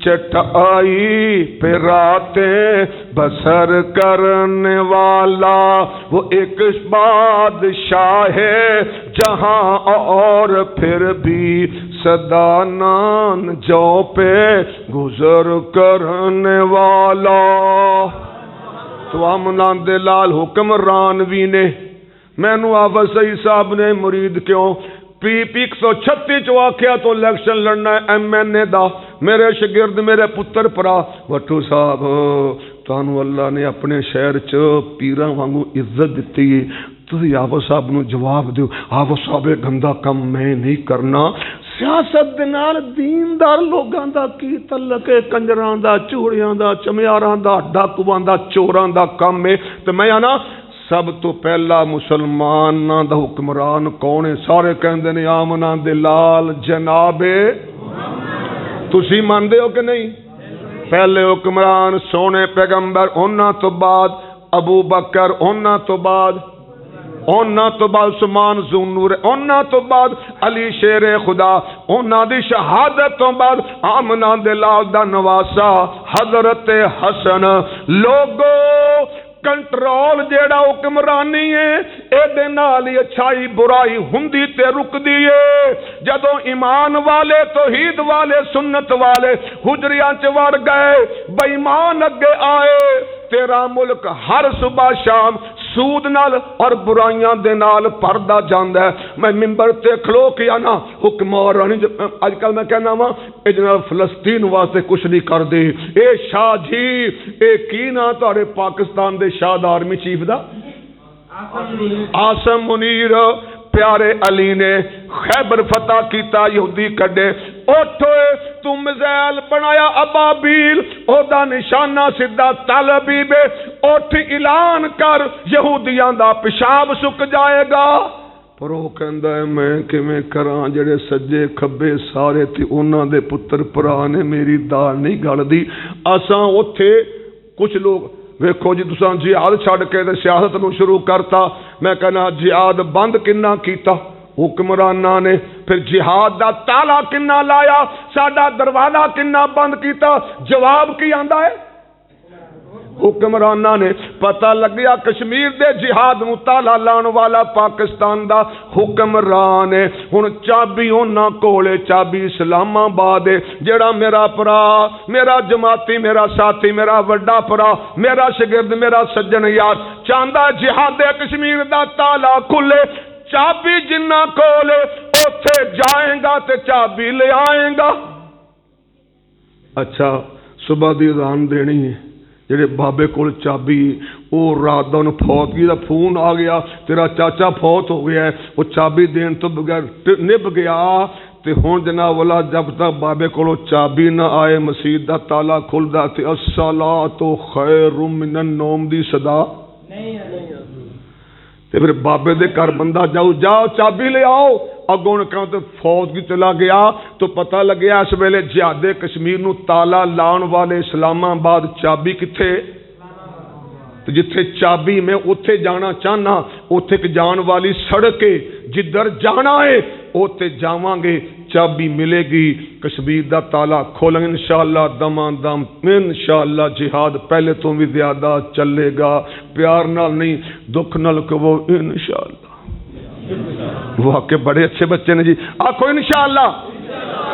چٹائی پہ راتیں بسر کرنے والا، وہ ایک بادشاہ ہے جہاں اور پھر بھی صدا نان جو پہ گزر کرنے والا۔ تو آمنہ دے لال حکمران بھی نے، میں نو آفت صحیح صاحب نے مرید کیوں پی 136 چو آکھیا تو الیکشن لڑنا ہے ایم این اے دا، میرے شگرد میرے پتر پرا وٹو صاحب تانو اللہ نے اپنے شہر چ پیراں وانگو عزت دتی ہے، تسی آفت صاحب نو جواب دیو، آفت صاحب گندا کم میں نہیں کرنا، سیاست دے نال دیندار لوگاں دا کی تعلق ہے، کنجراں دا، چوڑیاں دا، چمیاراں دا، ڈاکواں دا، چوراں دا کم ہے، تے میں آنا سب تو پہلا مسلماناں دا حکمران کون ہے؟ سارے کہندے نے آمنہ دے لال جناب تسی ماندے ہو کہ نہیں؟ پہلے حکمران سونے پیغمبر، انہاں تو بعد ابو بکر، انہاں تو بعد عثمان ذو نور، انہاں تو بعد علی شیر خدا، انہاں دی شہادت تو بعد آمنہ دے لال دا نواسا حضرت حسن۔ لوگو کنٹرول جیڑا حکمرانی ہے اے دے نال ہی اچھائی برائی ہوندی تے رکدی ہے۔ جدوں ایمان والے توحید والے سنت والے حجریاں چ وڑ گئے، بے ایمان اگے آئے، تیرا ملک ہر صبح شام سود نال اور برائیاں دے نال پردہ جاندا ہے۔ میں منبر تے کھلو کے آنا حکمرانی اج کل میں کہنا وا اے جناب فلسطین واسطے کچھ نہیں کر دے، اے شاہ جی اے کی نا تہاڈے پاکستان دے شاہ دا آرمی چیف دا آسم منیر، پیارے علی نے خیبر فتح کیتا، یہودی کڈے، اٹھوئے تم میزائل بنایا ابابیل، او دا نشانہ سدھا طالبی بے، اٹھ اعلان کر یہودیاں دا پیشاب سک جائے گا۔ پر وہ کہندا ہے میں کیویں کراں، جڑے سجے کھبے سارے تے انہاں دے پتر پرا نے میری دال نہیں گلدی۔ اساں اوتھے کچھ لوگ ویکھو جی تساں جہاد چھڈ کے تے سیاست نو شروع کرتا، میں کہنا جہاد بند کنا کیتا حکمراناں نے، پھر جہاد دا تالا کنا لایا، ساڈا دروازہ کنا بند کیتا، جواب کی آندا ہے؟ حکمراناں نے پتہ لگیا کشمیر دے جہاد نوں تالا لاؤن والا پاکستان دا حکمران ہے ہن چابی انہاں کولے چابی اسلام آباد ہے جڑا میرا پرا میرا جماعتی میرا ساتھی میرا وڈا پرا میرا شاگرد میرا سجن یار چاہندا جہاد کشمیر دا تالا کھلے چابی جنہ کولے اوتھے جائیں گا تے چابی لے آئیں گا اچھا صبح دی اذان دینی ہے جڑے بابے کول چابی او رات دا فوتگی دا فون آ گیا تیرا چاچا فوت ہو گیا ہے وہ چابی دین تو بغیر نب گیا تے ہن جناب والا جب تک بابے کولو چابی نہ آئے مسجد دا تالا کھلدا تے الصلاۃ خیر من النوم دی صدا نہیں تے پھر بابے دے گھر بندہ جاؤ چابی لے آؤ اگوں کہاں تو فوج کی چلا گیا تو پتہ لگیا اس ویلے جہاد کشمیر نو تالا لاؤن والے اسلام آباد چابی کتھے تو جتھے چابی میں اتھے جانا چاہنا اتھے جان والی سڑک ہے جدھر جانا ہے اتھے جاواں گے چابی ملے گی کشمیر دا تالا کھولیں گے انشاءاللہ دمان دم انشاءاللہ جہاد پہلے تو بھی زیادہ چلے گا پیار نال نہیں دکھ نال کہو انشاءاللہ واقع بڑے اچھے بچے نے جی آکھو انشاءاللہ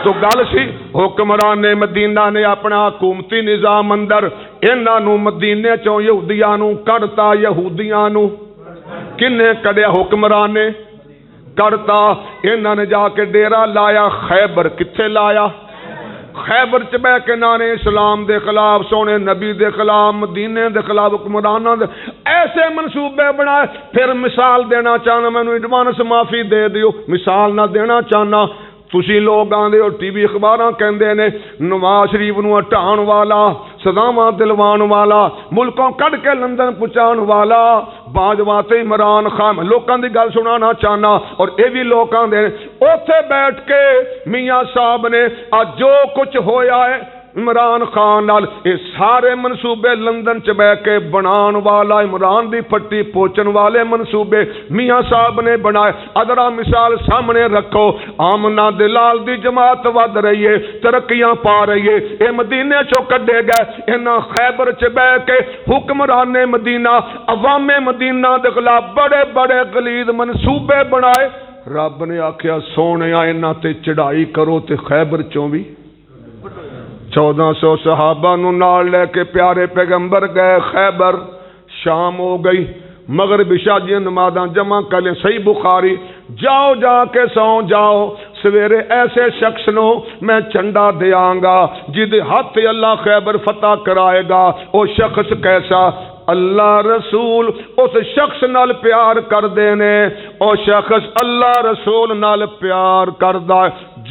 تو گل سی حکمران مدینہ نے اپنا حکومتی نظام اندر انہاں نو مدینے چوں یہودیاں نو کڈتا یہودیاں نو کنے کڈیا حکمران نے کڈتا انہاں نے جا کے ڈیرا لایا خیبر کتھے لایا خیبر چ بہ کے نانے اسلام دے خلاف سونے نبی دے خلاف مدینے دے خلاف حکمراناں دے ایسے منصوبے بنائے پھر مثال دینا چاہنا مینوں ایڈوانس معافی دے دیو مثال نہ دینا چاہنا تسی لوگ آندے ہو ٹی وی اخباراں کہندے نے نواز شریف نو ہٹاؤن والا صداماں دلوان والا ملکوں کڈ کے لندن پہنچاؤن والا باجوہ تے عمران خان لوکاں دی گل سنانا چاہنا اور اے بھی لوگ آندے اوتھے بیٹھ کے میاں صاحب نے اج جو کچھ ہویا ہے عمران خان نال یہ سارے منصوبے لندن چ بہ کے بنان والا عمران دی پٹی پوچن والے منصوبے میاں صاحب نے بنائے ادرا مثال سامنے رکھو آمنہ دلال دی جماعت ود رہی ہے ترقیاں پا رہی ہے اے مدینے چوں کڈے گئے انہاں خیبر چ بہ کے حکمران مدینہ عوام مدینہ دے خلاف بڑے بڑے غلیظ منصوبے بنائے رب نے آکھیا سونے انہاں تے چڑھائی کرو تے خیبر چوں بھی 1400 صحابہ نو نال لے کے پیارے پیغمبر گئے خیبر شام ہو گئی مغرب عشاء دی نمازاں جمع کر لیں صحیح بخاری جاؤ جا کے سو جاؤ سویرے ایسے شخص نو میں چنڈا دیاں گا جد ہاتھ اللہ خیبر فتح کرائے گا او شخص کیسا اللہ رسول اس شخص نال پیار کر دینے او شخص اللہ رسول نال پیار کردہ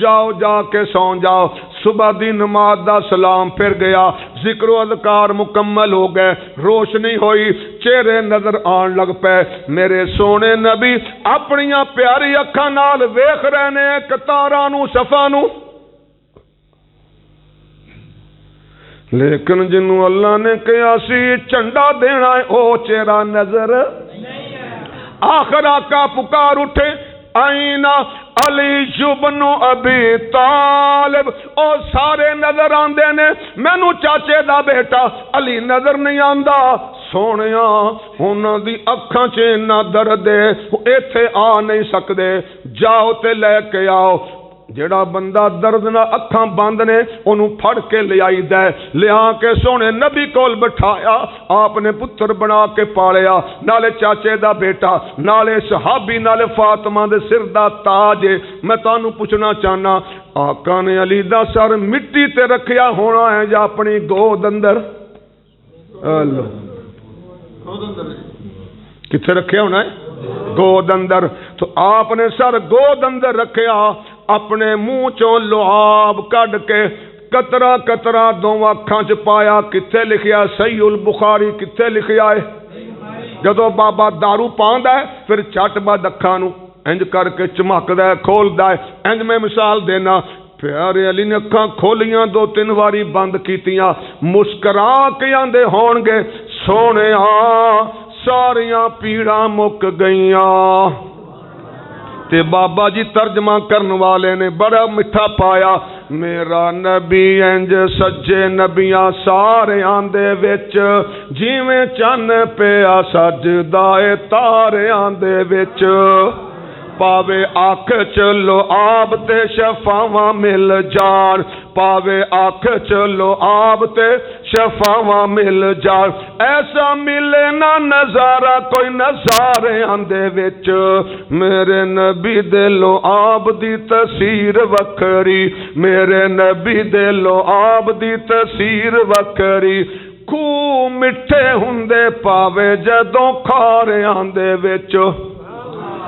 جاؤ جا کے سو جاؤ صبح دی نماز دا سلام پھر گیا ذکر و اذکار مکمل ہو گئے روشنی ہوئی چہرے نظر آن لگ پے میرے سونے نبی اپنیاں پیاری اکھاں نال ویکھ رہے نے قطاراں نو صفاں نو لیکن جنوں اللہ نے کہا سی جھنڈا دینا ہے او چہرہ نظر آخر آقا پکار اٹھے آئینہ علی بن ابی طالب او سارے نظر آندے نے مینوں چاچے دا بیٹا علی نظر نہیں آندا سونیا انہاں دی اکھاں چ اتنا درد ہے ایتھے آ نہیں سکدے جاؤ تے لے کے آؤ جڑا بندہ درد نہ اکھاں بند نے انہوں پھڑ کے لے آئی دے لے آ کے سونے نبی کول بٹھایا آپ نے پتر بنا کے پالیا نالے چاچے دا بیٹا نالے صحابی نالے فاطمہ دے سر دا تاج میں تانوں پوچھنا چاہنا آقا نے علی دا سر مٹی تے رکھیا ہونا ہے یا اپنی گود اندر اللہ کتھے رکھیا ہونا ہے گود اندر تو آپ نے سر گود اندر رکھیا اپنے منہ چوں لعاب کڈ کے قطرہ قطرہ دو اکھاں چ پایا کتھے لکھیا صحیح البخاری کتھے لکھیا ہے جدو بابا دارو پاندا ہے پھر چٹ بعد اکھاں نو انج کر کے چمکدا ہے کھولدا ہے انج میں مثال دینا پیارے علی نے اکھاں کھولیاں دو تین واری بند کیتیاں مسکرا کے آندے ہون گے سونیا ساریاں پیڑاں مک گئیاں تے بابا جی ترجمہ کرن والے نے بڑا میٹھا پایا میرا نبی انج سجے نبیاں ساریاں دے وچ جیویں چن پیا سجدا اے تاریاں دے وچ پاوے آنکھ چلو آب تے شفاواں مل جان پاوے آنکھ چلو آب تے شفاواں مل جان ایسا ملے نہ نظارہ کوئی نظارے آندے وچ میرے نبی دے لو آب دی تاثیر وکھری میرے نبی دے لو آب دی تاثیر وکھری خو مٹھے ہوندے پاوے جدوں کھارے آندے وچ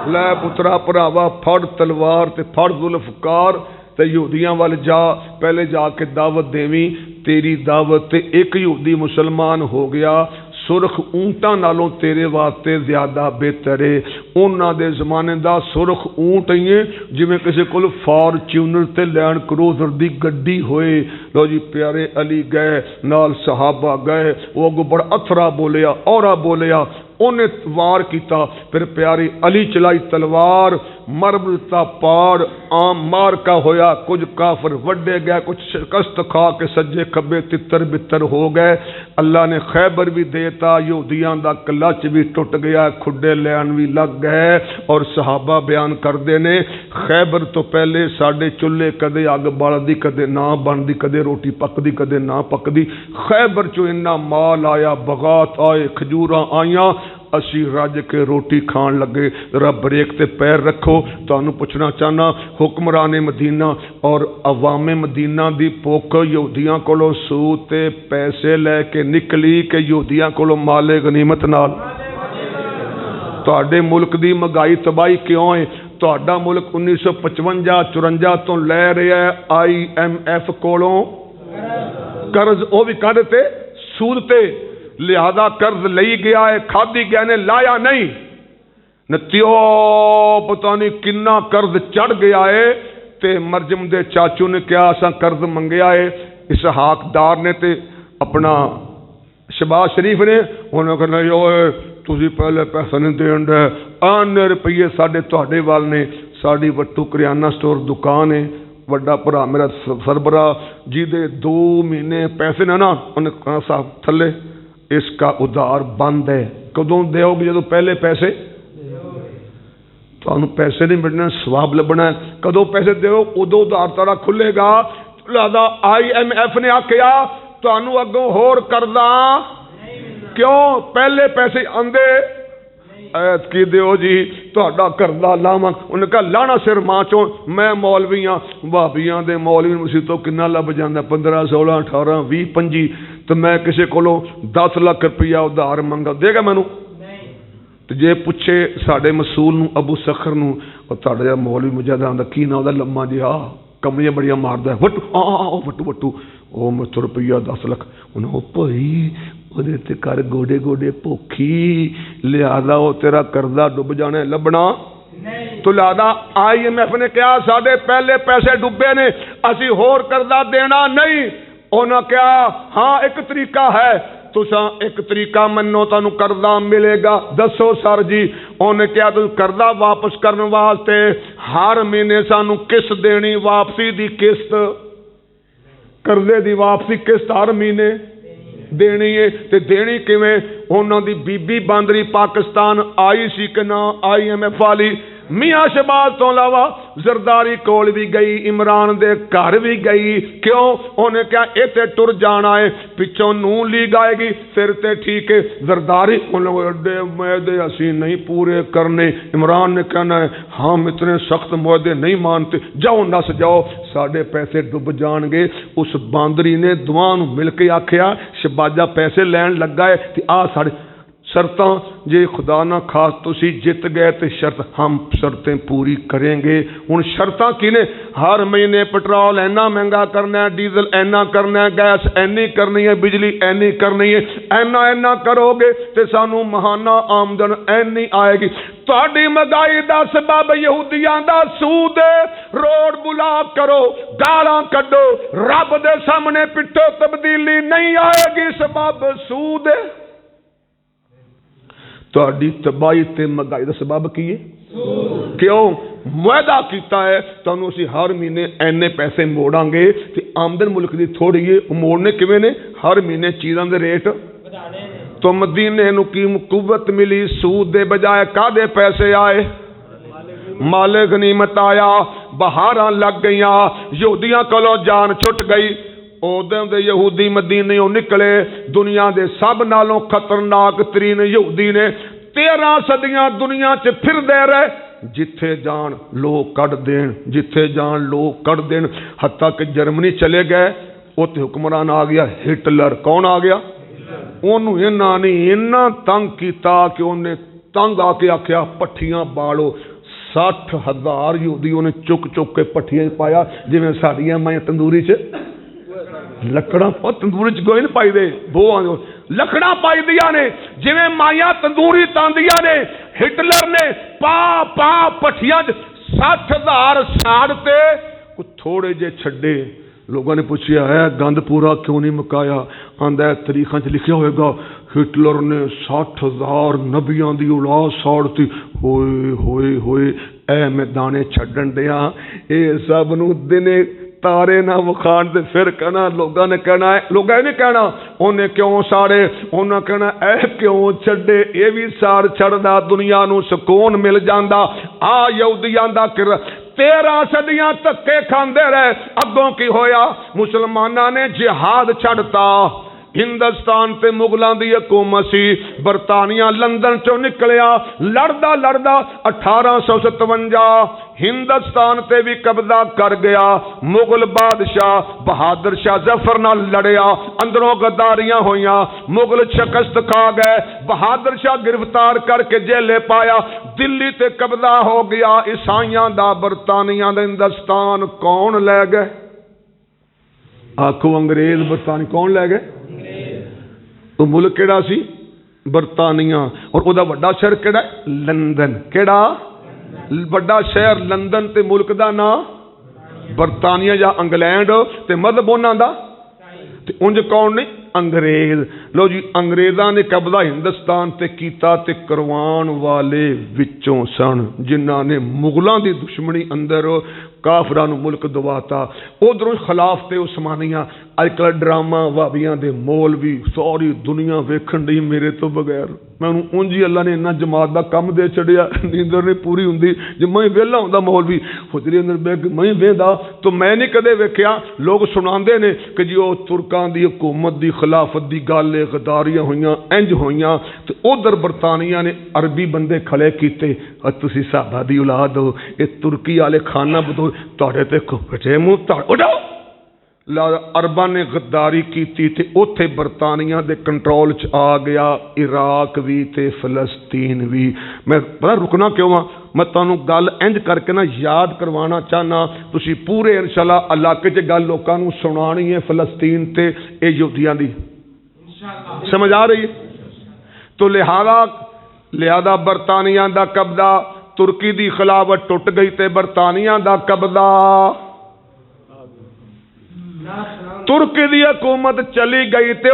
لے پترا پراوا پھڑ تلوار تے پھڑ ذوالفقار تے یہودیاں وال جا پہلے جا کے دعوت دیویں تیری دعوت تے ایک یہودی مسلمان ہو گیا سرخ اونٹاں نالوں تیرے واسطے زیادہ بہتر ہے انہاں دے زمانے دا سرخ اونٹ ہی جویں کسے کول فارچونر تے لینڈ کروزر دی گڈی ہوئے لو جی پیارے علی گئے نال صحابہ گئے وہ اگوں بڑا اتھرا بولیا اورا بولیا انہیں وار کیتا پھر پیاری علی چلائی تلوار مرب تا پاڑ عام مار کا ہویا کچھ کافر وڈے گئے کچھ شکست کھا کے سجے کھبے تتر بتر ہو گئے اللہ نے خیبر بھی دیتا یہودیاں دا کلچ بھی ٹوٹ گیا کھڈے لین بھی لگ گئے اور صحابہ بیان کر دینے خیبر تو پہلے ساڑھے چلے کدے آگ بڑھ دی کدے نہ بن دی کدے روٹی پک دی کدے نہ پک دی خیبر چو انہا مال آیا بغات آئے کھجوراں آئیاں اسی رج کے روٹی کھان لگے رب بریک تے پیر رکھو تو انہوں پوچھنا چاہنا حکمران مدینہ اور عوام مدینہ دی پوک یہودیاں کولو سود تے پیسے لے کے نکلی کہ یہودیاں کولو مال غنیمت نال تواڈے ملک دی مہنگائی تباہی کیوں ہے تواڈا ملک 1955-54 تو لے رہا ہے IMF کولوں قرض او بھی کڈتے سود تے لہذا قرض لئی گیا ہے کھادی گیا نے لایا نہیں نتیو پتہ نہیں کنا قرض چڑھ گیا ہے تے مرجم دے چاچو نے کیا اساں قرض منگیا ہے اسحاق دار نے تے اپنا شباز شریف نے انہوں نے کہنا اوئے تسی پہلے پیسہ نہیں دین دے آنے روپیے ساڈے تہاڈے وال نے ساڈی وٹو کریانہ سٹور دکان ہے وڈا بھرا میرا سربراہ جی دے 2 مہینے پیسے نہ انہیں کہنا صاحب تھلے اس کا ادھار بند ہے کدوں دیو گے جدو پہلے پیسے تو انہوں پیسے نہیں ملنے سواب لبنا ہے کدوں پیسے دیو ادو ادھار تارا کھلے گا لہذا IMF نے آکھیا تو انہوں اگوں ہور کردہ کیوں پہلے پیسے اندے ایت کی دیو جی تو اڈا کردہ لاما انہوں نے کہا لانا سر ماں چون میں مولویاں بابیاں دے مولوی مسیطوں کنا لب جاندہ 15 16 18 20 25 تو میں کسی کولوں 10 لاکھ روپیہ ادھار منگا دے گا مینوں تو جے پوچھے ساڈے مسئول نو ابو سخر نو اور تاڑا جا مولوی مجاہد آندا کی نہ دا لمحہ جی کمریاں بڑیاں ماردا ہے وٹو وٹو وٹو او مت روپیہ 10 لاکھ انہوں بھائی اودے تے کر گوڑے گوڑے پوکھی لہذا او تیرا قرضہ ڈوب جانا ہے لبنا تو لہذا IMF نے کہا ساڈے پہلے پیسے ڈوبے نے اسی ہور قرضہ دینا نہیں انہاں کیا ہاں ایک طریقہ ہے تساں ایک طریقہ منو تانوں قرضہ ملے گا دسو سر جی انہیں کیا تو قرضہ واپس کرنے واسطے ہر مہینے سانوں قسط دینی واپسی دی قسط قرضے دی واپسی قسط ہر مہینے دینی ہے تے دینی کیویں انہاں دی بی بی باندری پاکستان آئی سی کہ نہ IMF والی میاں شہباز تو علاوہ زرداری کول بھی گئی عمران دے گھر بھی گئی کیوں انہیں کیا ایتے ٹر جانا ہے پچھوں نون لیگ آئے گی پھر تے ٹھیک ہے زرداری انہوں نے اڈے معاہدے اسی نہیں پورے کرنے عمران نے کہنا ہے ہم اتنے سخت معاہدے نہیں مانتے جاؤ نس جاؤ ساڑھے پیسے ڈب جان گے اس باندری نے دعان مل کے آکھیا شہبازہ پیسے لین لگا ہے تے آ ساڑھے شرطاں جے خدا نہ خاص تسی جت گئے تے شرط ہم شرطیں پوری کریں گے ہن شرطاں کی نے ہر مہینے پٹرول اینا مہنگا کرنا ہے ڈیزل اینا کرنا ہے گیس اینی کرنی ہے بجلی اینی کرنی ہے اینا کرو گے تے سانو ماہانہ آمدن اینی آئے گی تہاڈی مہنگائی دا سبب یہودیاں دا سود روڈ بلاک کرو گالاں کڈو رب دے سامنے پٹھو تبدیلی نہیں آئے گی سبب سود تہاڈی تباہی تے مہنگائی دا سبب کی ہے؟ کیوں معاہدہ کیتا ہے تانوں اسی ہر مہینے اینے پیسے موڑاں گے تے آمدن ملک دی تھوڑی ہے، موڑنے کیویں نے؟ ہر مہینے چیزاں دے ریٹ تو مدینے نو کی قوت ملی، سود دے بجائے کادے پیسے آئے؟ مال غنیمت آیا، بہاراں لگ گئیاں، یہودیاں کولوں جان چھٹ گئی۔ اودوں دے یہودی مدینیوں نکلے، دنیا دے سب نالوں خطرناک ترین یہودی نے 13 صدیاں دنیا چ پھر دے رہے، جتھے جان لوگ کٹ دین، جتھے جان لوگ کٹ دین، حتیٰ کہ جرمنی چلے گئے، اوتے حکمران آ گیا ہٹلر۔ کون آ گیا؟ انہوں انہاں نے اتنا تنگ کیتا کہ انہیں تنگ آ کے آکھیا پٹھیاں باڑو۔ 60,000 یہودیوں نے چک چک کے پٹھیاں پایا، جویں ساڈیاں مائیں تندوری چ لکڑاں تندوری چ گوئے نہیں پائی دے، بو لکڑاں پائی دیا نے جویں مائیاں تندوری تاندیاں نے۔ ہٹلر نے پا پٹھیاں 60,000 ساڑتے، کو تھوڑے جے چھڈے۔ لوگوں نے پوچھیا ہے گند پورا کیوں نہیں مکایا؟ آندا ہے تاریخاں چ لکھیا ہوئے گا ہٹلر نے 60,000 نبیاں دی اولاد ساڑتی۔ ہوئے ہوئے ہوئے اے میں دانے چھڈن دیاں، اے سب نو دنے تارے نہ وکھان تے پھر کہنا لوگاں نے کہنا ہے، لوگاں نے کہنا اونے کیوں ساڑے، انہاں کہنا اے کیوں چھڈے، اے بھی ساڑ چھڑدا دنیا نو سکون مل جاندا۔ آ یہودیاں دا 13 صدیاں تکے کھاندے رہے، اگوں کی ہویا؟ مسلماناں نے جہاد چھڑتا۔ ہندوستان تے مغلاں دی حکومت سی، برطانیہ لندن چوں نکلیا، لڑدا لڑدا 1857 ہندوستان تے بھی قبضہ کر گیا۔ مغل بادشاہ بہادر شاہ ظفر نال لڑیا، اندروں غداریاں ہویاں، مغل شکست کھا گئے، بہادر شاہ گرفتار کر کے جیلے پایا، دلی تے قبضہ ہو گیا عیسائیاں دا، برطانیہ دا ہندوستان کون لے گئے؟ آکھو انگریز برطانیہ کون لے گئے؟ تو ملک کیڑا سی؟ برطانیہ، اور او دا وڈا شہر کیڑا ہے؟ لندن۔ کیڑا وڈا شہر لندن تے ملک دا نام برطانیہ یا انگلینڈ، تے مذہب انہاں دا تے انج کون نے؟ انگریز۔ لو جی انگریزاں نے قبضہ ہندوستان تے کیتا تے کروان والے وچوں سن جنہاں نے مغلاں دی دشمنی اندر کافراں نو ملک دواتا۔ ادھروں خلافت عثمانیہ، اج کل ڈرامہ وابیاں دے مولوی ساری دنیا ویکھن دی میرے تو بغیر، مینوں اونجی اللہ نے اتنا جماعت دا کم دے چڑیا، نیندر نہیں پوری ہوندی۔ جے میں ویلا ہوندا مولوی حجرے اندر بیٹھ کے میں ویندا تو میں نہیں کدے ویکھیا، لوگ سناندے نے کہ جی او ترکاں دی حکومت دی خلافت دی گل غداریاں ہوئیاں انج ہوئیاں، تے ادھر برطانیہ نے عربی بندے کھڑے کیتے، تسی صحابہ دی اولاد ہو، اے ترکی والے کھانا بدو تہاڈے تے کھٹے منہ اٹھو۔ عرباں نے غداری کیتی تے اوتھے برطانیہ دے کنٹرول چ آ گیا عراق بھی تے فلسطین بھی۔ میں پتہ رکنا کیوں ہاں، میں تانوں گل انج کر کے نا یاد کروانا چاہنا، تسی پورے انشاءاللہ علاقے چ گل لوکاں نوں سنانی ہے فلسطین تے اے یہودیاں دی، سمجھ آ رہی ہے؟ تو لہذا برطانیہ دا قبضہ، ترکی دی خلافت ٹوٹ گئی تے برطانیہ دا قبضہ، ترکی دی حکومت چلی گئی تے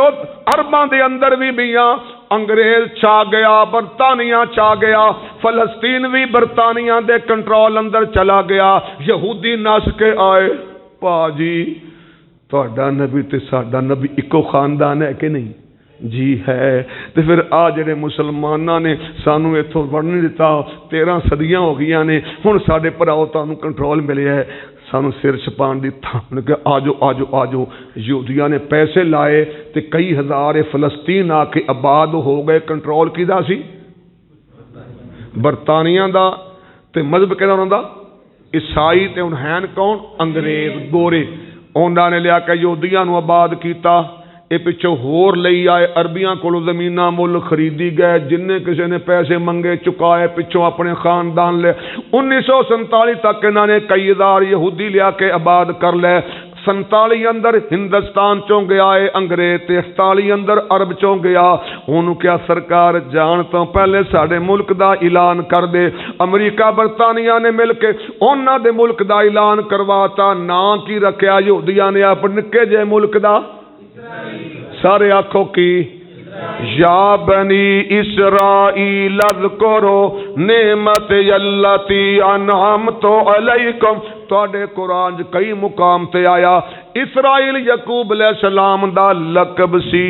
عرباں دے اندر بھی میاں انگریز چھا گیا، برطانیہ چھا گیا، فلسطین بھی برطانیہ دے کنٹرول اندر چلا گیا، یہودی نس کے آئے۔ پا جی تہاڈا نبی تے ساڈا نبی اکو خاندان ہے کہ نہیں؟ جی ہے۔ تے پھر آ جڑے مسلماناں نے سانو ایتھوں وڑن نہیں دتا، 13 صدیاں ہو گئیاں نے، ہن ساڈے بھراؤ تانوں کنٹرول ملیا ہے، سانو سر چھپان دی تھان کہ آجو آجو آجو۔ یہودیاں نے پیسے لائے تے کئی ہزار فلسطین آ کے آباد ہو گئے۔ کنٹرول کیدا سی؟ برطانیہ دا۔ تے مذہب کہڑا انہاں دا؟ عیسائی۔ تے ہن ہیں کون؟ انگریز گورے۔ انہاں نے لیا کے یہودیاں نو آباد کیتا۔ یہ پچھوں ہور لئی آئے، عربیاں کولو زمیناں مل خریدی گئے، جن کسی نے پیسے منگے چکائے، پچھوں اپنے خاندان لے۔ 1947 تک انہوں نے کئی ہزار یہودی لیا کے آباد کر لے۔ 47 اندر ہندوستان چوں گیا ہے انگریز، تے 48 اندر عرب چوں گیا۔ انہوں کیا سرکار جان تو پہلے ساڑے ملک دا اعلان کر دے۔ امریکہ برطانیہ نے مل کے انہاں دے ملک دا اعلان کرواتا۔ نام کی رکھیا یہودیاں نے اپنے نکے جے ملک دا؟ سارے آکھو کی یا بنی اسرائیل اذکروا نعمتی اللتی انعمت علیکم. تواڈے قرآن چ کئی مقام تے آیا اسرائیل یعقوب علیہ السلام دا لقب سی.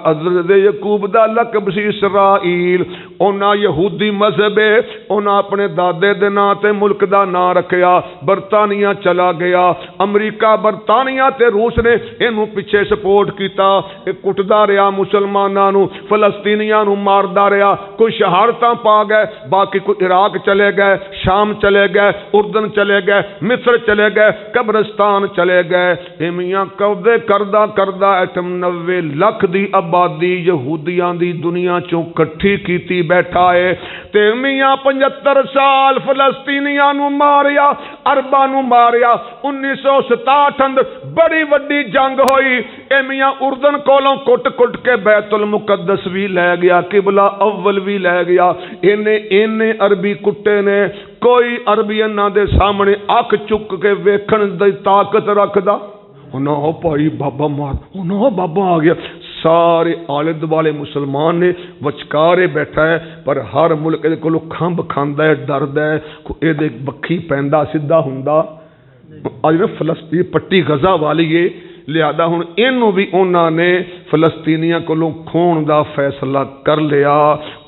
حضرت یعقوب دا لقب سی اسرائیل. انہاں یہودی مذہب ہے, انہاں اپنے دادے دے نام تے ملک دا نام رکھیا. برطانیہ چلا گیا, امریکہ برطانیہ تے روس نے اینو پیچھے سپورٹ کیتا. اے کٹدا رہیا مسلماناں نو, فلسطینیاں نو ماردا رہیا. کوئی شہادتاں پا گئے, باقی کوئی عراق چلے گئے, شام چلے گئے, اردن چلے گئے, مصر چلے گئے, قبرستان چلے گئے. اے میاں قبضے کردہ کردہ 90 لاکھ دی آبادی یہودیاں دی دنیا چوں کٹھی کیتی بیٹھا ہے. تے میاں 75 سال فلسطینیاں نو ماریا, عرباں نو ماریا. 1967 اندر بڑی وڈی جنگ ہوئی. اے میاں اردن کولوں کٹ کٹ کے بیت المقدس بھی لے گیا, قبلہ اول بھی لے گیا. اینے عربی کٹے نے, کوئی عربی انہاں دے سامنے اکھ چک کے ویکھن دی طاقت رکھدا. انہاں بھائی بابا مار, انہاں بابا آ گیا. سارے آلے دوالے مسلمان نے, وچکارے بیٹھا ہے, پر ہر ملک دے کولوں کھمب کھاندا ہے, ڈردا ہے, اے دے بکھی پیندا سیدھا ہوندا. اج نا فلسطین پٹی غزہ والی ہے, لہذا ہن اینوں بھی انہاں نے فلسطینیاں کولوں کھون دا فیصلہ کر لیا.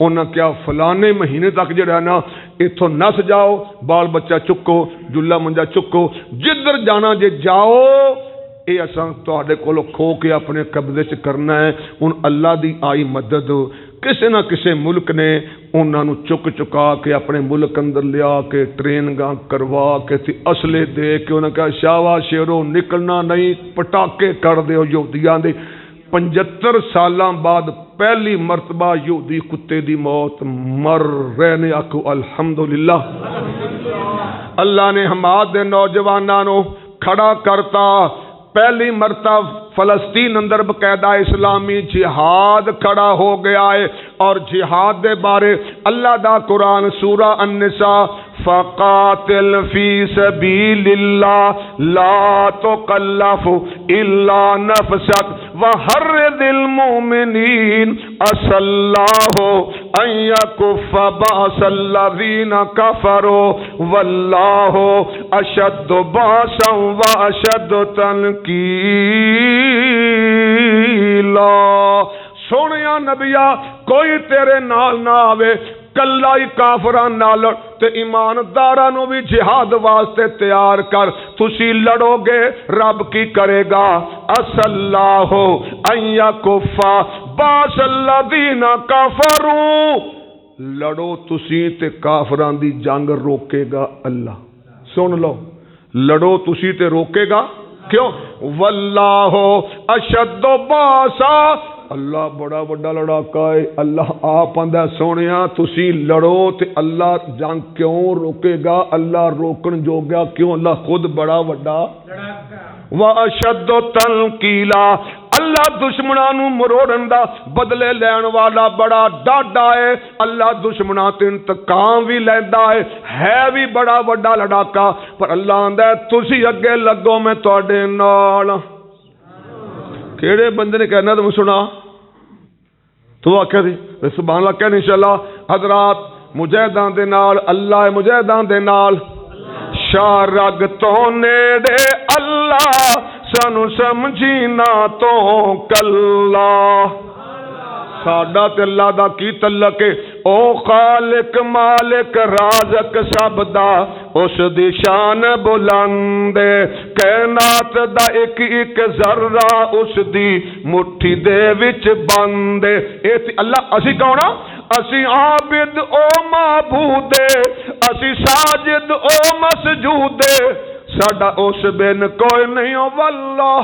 انہاں کیا فلانے مہینے تک جڑا نا ایتھوں نس جاؤ, بال بچہ چکو, جلا منجا چکو, جدھر جانا جے جاؤ, اے اساں تواڈے کولوں کھو کے اپنے قبضے چ کرنا ہے. ہن اللہ دی آئی مدد, کسے نہ کسے ملک نے انہاں نو چک چکا کے اپنے ملک اندر لیا کے ٹریننگاں کروا کے اسلحے دے کے انہاں کہا شاوا شیرو نکلنا نہیں, پٹاکے کر دیو یہودیاں دے. 75 سالاں بعد پہلی مرتبہ یہودی کتے دی موت مر رہے نے. آکھو الحمدللہ. اللہ نے حماد دے نوجواناں نو کھڑا کرتا. پہلی مرتبہ فلسطین اندر باقاعدہ اسلامی جہاد کھڑا ہو گیا ہے. اور جہاد دے بارے اللہ دا قرآن سورہ النساء فقاتل فی سبیل اللہ لا تکلف الا نفسک وحرض المؤمنین عسى اللہ ان یکف باس الذین کفروا واللہ اشد باسا واشد تنکیلا. سونیا نبیا, کوئی تیرے نال نہ آوے, کلا ہی کافراں نال تے ایمانداراں نو بھی جہاد واسطے تیار کر. تسی لڑو گے, رب کی کرے گا؟ عسى اللہ ان یکف باس الذین کفروا. لڑو تسی تے کافراں دی جنگ روکے گا اللہ. سن لو, لڑو تسی تے روکے گا. کیوں؟ واللہ اشد باسا, اللہ بڑا بڑا لڑاکا ہے. اللہ آپ آندا سونیا تسی لڑو تے اللہ جنگ کیوں روکے گا؟ اللہ روکن جو گیا کیوں؟ اللہ خود بڑا بڑا واشد تنکیلا. اللہ دشمناں نو مروڑن دا بدلے لین والا بڑا ڈاڈا ہے. اللہ دشمناں تے انتقام بھی لیندا ہے بھی بڑا بڑا لڑاکا. پر اللہ آندا تسی اگے لگو, میں تواڈے نال. کیڑے بندے نے کہنا تم سنا تو آخیا دی سبحان اللہ کہنے انشاءاللہ. حضرات مجاہداں دے نال, اللہ مجاہداں دے نال. شاہ رگ تو نیڑے اللہ سانو سمجھی نہ تو کلا. ساڈا تے اللہ دا کی تعلق ہے؟ او خالق مالک رازق سب دا, اس دی شان بلند, کائنات دا ایک ایک ذرہ اس دی مٹھی دے وچ بند. اے اللہ اسی کون ہاں؟ اسی عابد او معبود, اسی ساجد او مسجود, ساڈا اس بن کوئی نہیں. او واللہ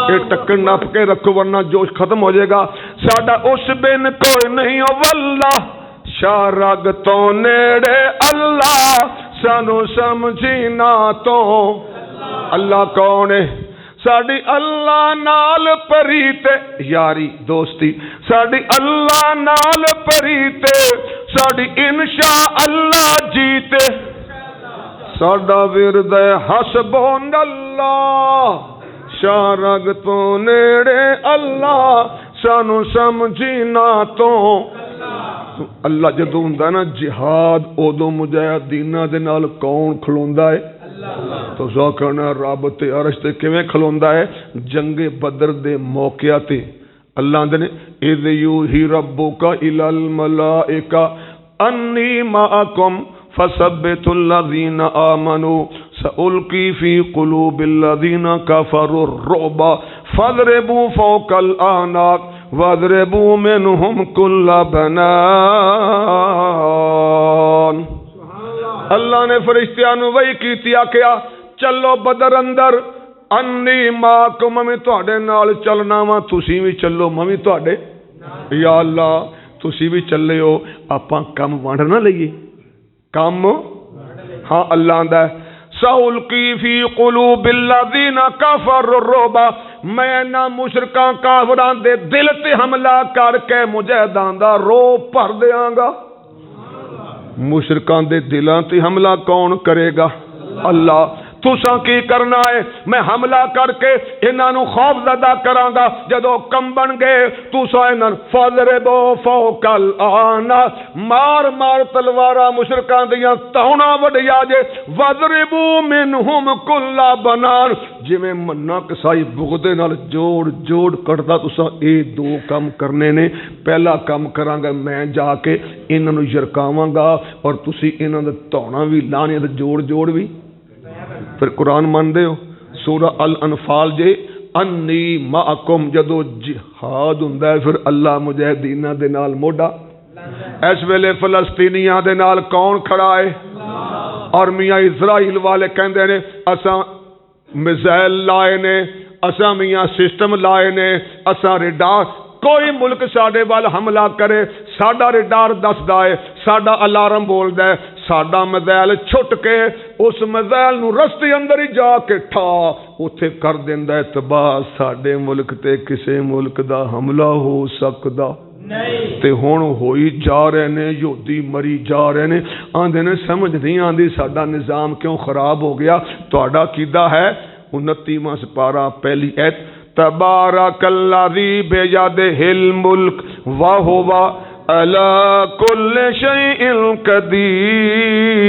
یہ ٹکر نپ کے رکھو ورنہ جوش ختم ہو جائے گا. ساڈا اس بن کوئی نہیں. او واللہ شاہ رگ تو نیڑے اللہ سانو سمجھی نہ تو. اللہ کون ہے؟ ساڈی اللہ نال پریتے یاری دوستی, ساڈی اللہ نال پریتے, ساڈی انشاء اللہ جیتے. ساڈا ورد حسبنا اللہ شارگ تو نیڑے اللہ سانو سمجھی نہ تو اللہ جدوں ہوندا نا جہاد ادوں مجاہدیناں دے نال کون کھلوندا ہے تو ذوقنا رب تے عرش تے کیویں کھلوندا ہے جنگ بدر دے موقع تے اللہ دے نے اذ یوحی ربک الی الملائکہ انی معکم فثبتوا الذین آمنوا سألقی فی قلوب الذین کفروا الرعب فاضربوا فوق الاعناق واضربوا منهم كل بنان اللہ نے فرشتیاں نو وحی کیتی آکھیا چلو بدر اندر انی معکم میں تواڈے نال چلنا وا تسی بھی چلو میں بھی تواڈے یا اللہ تسی بھی چلے ہو آپاں کم ونڈ نہ لئیے کم ہاں اللہ دا سألقی فی قلوب الذین کفروا الرعب میں نہ مشرکاں کافراں دے دل تے حملہ کر کے مجاہداں دا روب بھر دیاں گا مشرکاں دے دلاں تے حملہ کون کرے گا اللہ تساں کی کرنا ہے میں حملہ کر کے انہاں نو خوف زدہ کراں گا جدوں کمبن گے تساں انہاں فاضربوا فوق الاعناق مار مار تلواراں مشرکاں دیاں تہونا وڈیا جے واضربوا منہم کل بنان جویں منا کسائی بغدے نال جوڑ جوڑ کٹدا تساں اے دو کام کرنے نے پہلا کام کراں گا میں جا کے انہاں نو یرکاواں گا اور تسی انہاں دا تہونا وی لانے تے جوڑ جوڑ وی پھر قرآن مان دے ہو سورہ الانفال جے انی معکم جدو جہاد ہوندا ہے پھر اللہ مجاہدیناں دے نال موڈا اس ویلے فلسطینیاں دے نال کون کھڑا ہے اور میاں اسرائیل والے کہندے نے اساں میزائل لائے نے اساں میاں سسٹم لائے نے اساں ریڈار کوئی ملک ساڈے وال حملہ کرے ساڈا ریڈار دسدا ہے ساڈا الارم بولدا ہے ساڈا میزائل چھٹ کے اس میزائل نو رستے اندر ہی جا کے ٹھا اوتھے کر دیندا ہے تباہ ساڈے ملک تے کسے ملک دا حملہ ہو سکدا نہیں تے ہن ہوئی جا رہے نے یہودی مری جا رہے نے آندے نے سمجھ نہیں آندی ساڈا نظام کیوں خراب ہو گیا تہاڈا کیدا ہے 29واں سپارہ پہلی ایت تبارک الذی بیدہ الملک وہو علی کل شیء قدیر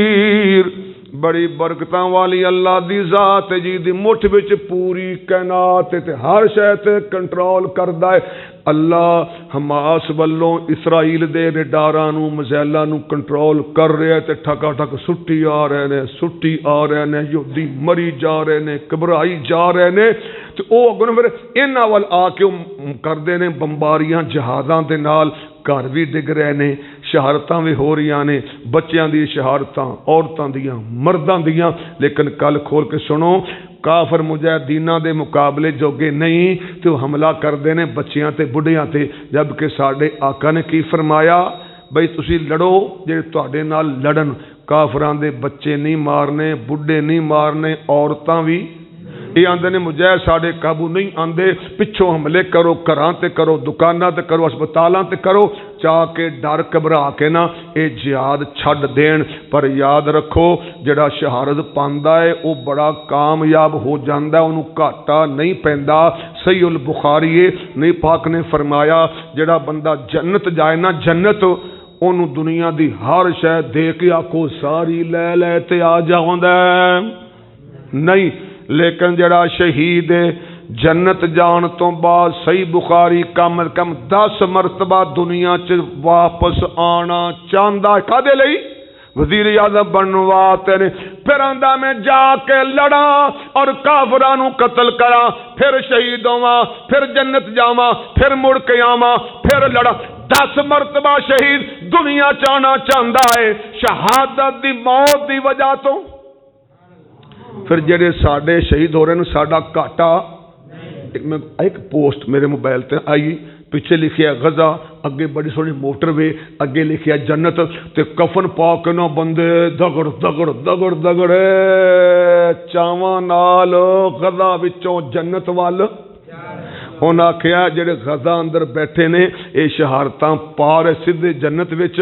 بڑی برکتاں والی اللہ دی ذات جی دی مٹھ وچ پوری کائنات تے ہر شے تے کنٹرول کردا ہے اللہ حماس والوں اسرائیل دے ریڈاراں نو میزائلاں نو کنٹرول کر رہا ہے تے ٹھکا ٹھک سٹی آ رہے نے یہودی مری جا رہے نے گھبرائی جا رہے نے تے او اگوں پھر انہاں ول آ کے کردے نے بمباریاں جہازاں دے نال گھر بھی ڈگ رہے نے شہادتاں بھی ہو رہی نے بچیاں دی شہادتاں عورتاں دیاں مرداں دیاں لیکن کل کھول کے سنو کافر مجاہدیناں دے مقابلے جوگے نہیں تو حملہ کردے نے بچیاں تے بڑھیاں تے جبکہ ساڈے آقا نے کی فرمایا بھئی تسی لڑو جے تواڈے نال لڑن کافراں دے بچے نہیں مارنے بڑھے نہیں مارنے عورتاں بھی یہ آندے نے مجاہد ساڈے قابو نہیں آندے پچھوں حملے کرو گھراں تے کرو دکاناں تے کرو ہسپتالاں تے کرو چاہ کے ڈر گھبرا کے نا اے جہاد چھڈ دین پر یاد رکھو جڑا شہادت پاندا ہے او بڑا کامیاب ہو جاندا ہے اونوں گھاٹا نہیں پیندا صحیح البخاری نبی پاک نے فرمایا جڑا بندہ جنت جائے نا جنت اونوں دنیا دی ہر شے دے کے آکھو ساری لے لے تے آ جاوندا ہے نہیں لیکن جڑا شہید جنت جان تو بعد صحیح بخاری کم از کم 10 مرتبہ دنیا چ واپس آنا چاہتا ہے کدے لئی وزیر اعظم بنواتے نے پھر آندا میں جا کے لڑا اور کافراں نو قتل کراں پھر شہید ہوواں پھر جنت جاواں پھر مڑ کے آواں پھر لڑا 10 مرتبہ شہید دنیا چاہنا چاہتا ہے شہادت دی موت دی وجہ تو پھر جڑے ساڈے شہید ہو رہے ہیں ساڈا گھاٹا ایک پوسٹ میرے موبائل تے آئی پیچھے لکھیا غزہ اگے بڑی سونی موٹر وے اگے لکھیا جنت تے کفن پا کے نہ بندے دگڑ دگڑ دگڑ دگڑ چاواں نال غزہ وچوں جنت وال انہاں آکھیا جڑے غزہ اندر بیٹھے نے اے شہادتاں پا رہے سیدھے جنت وچ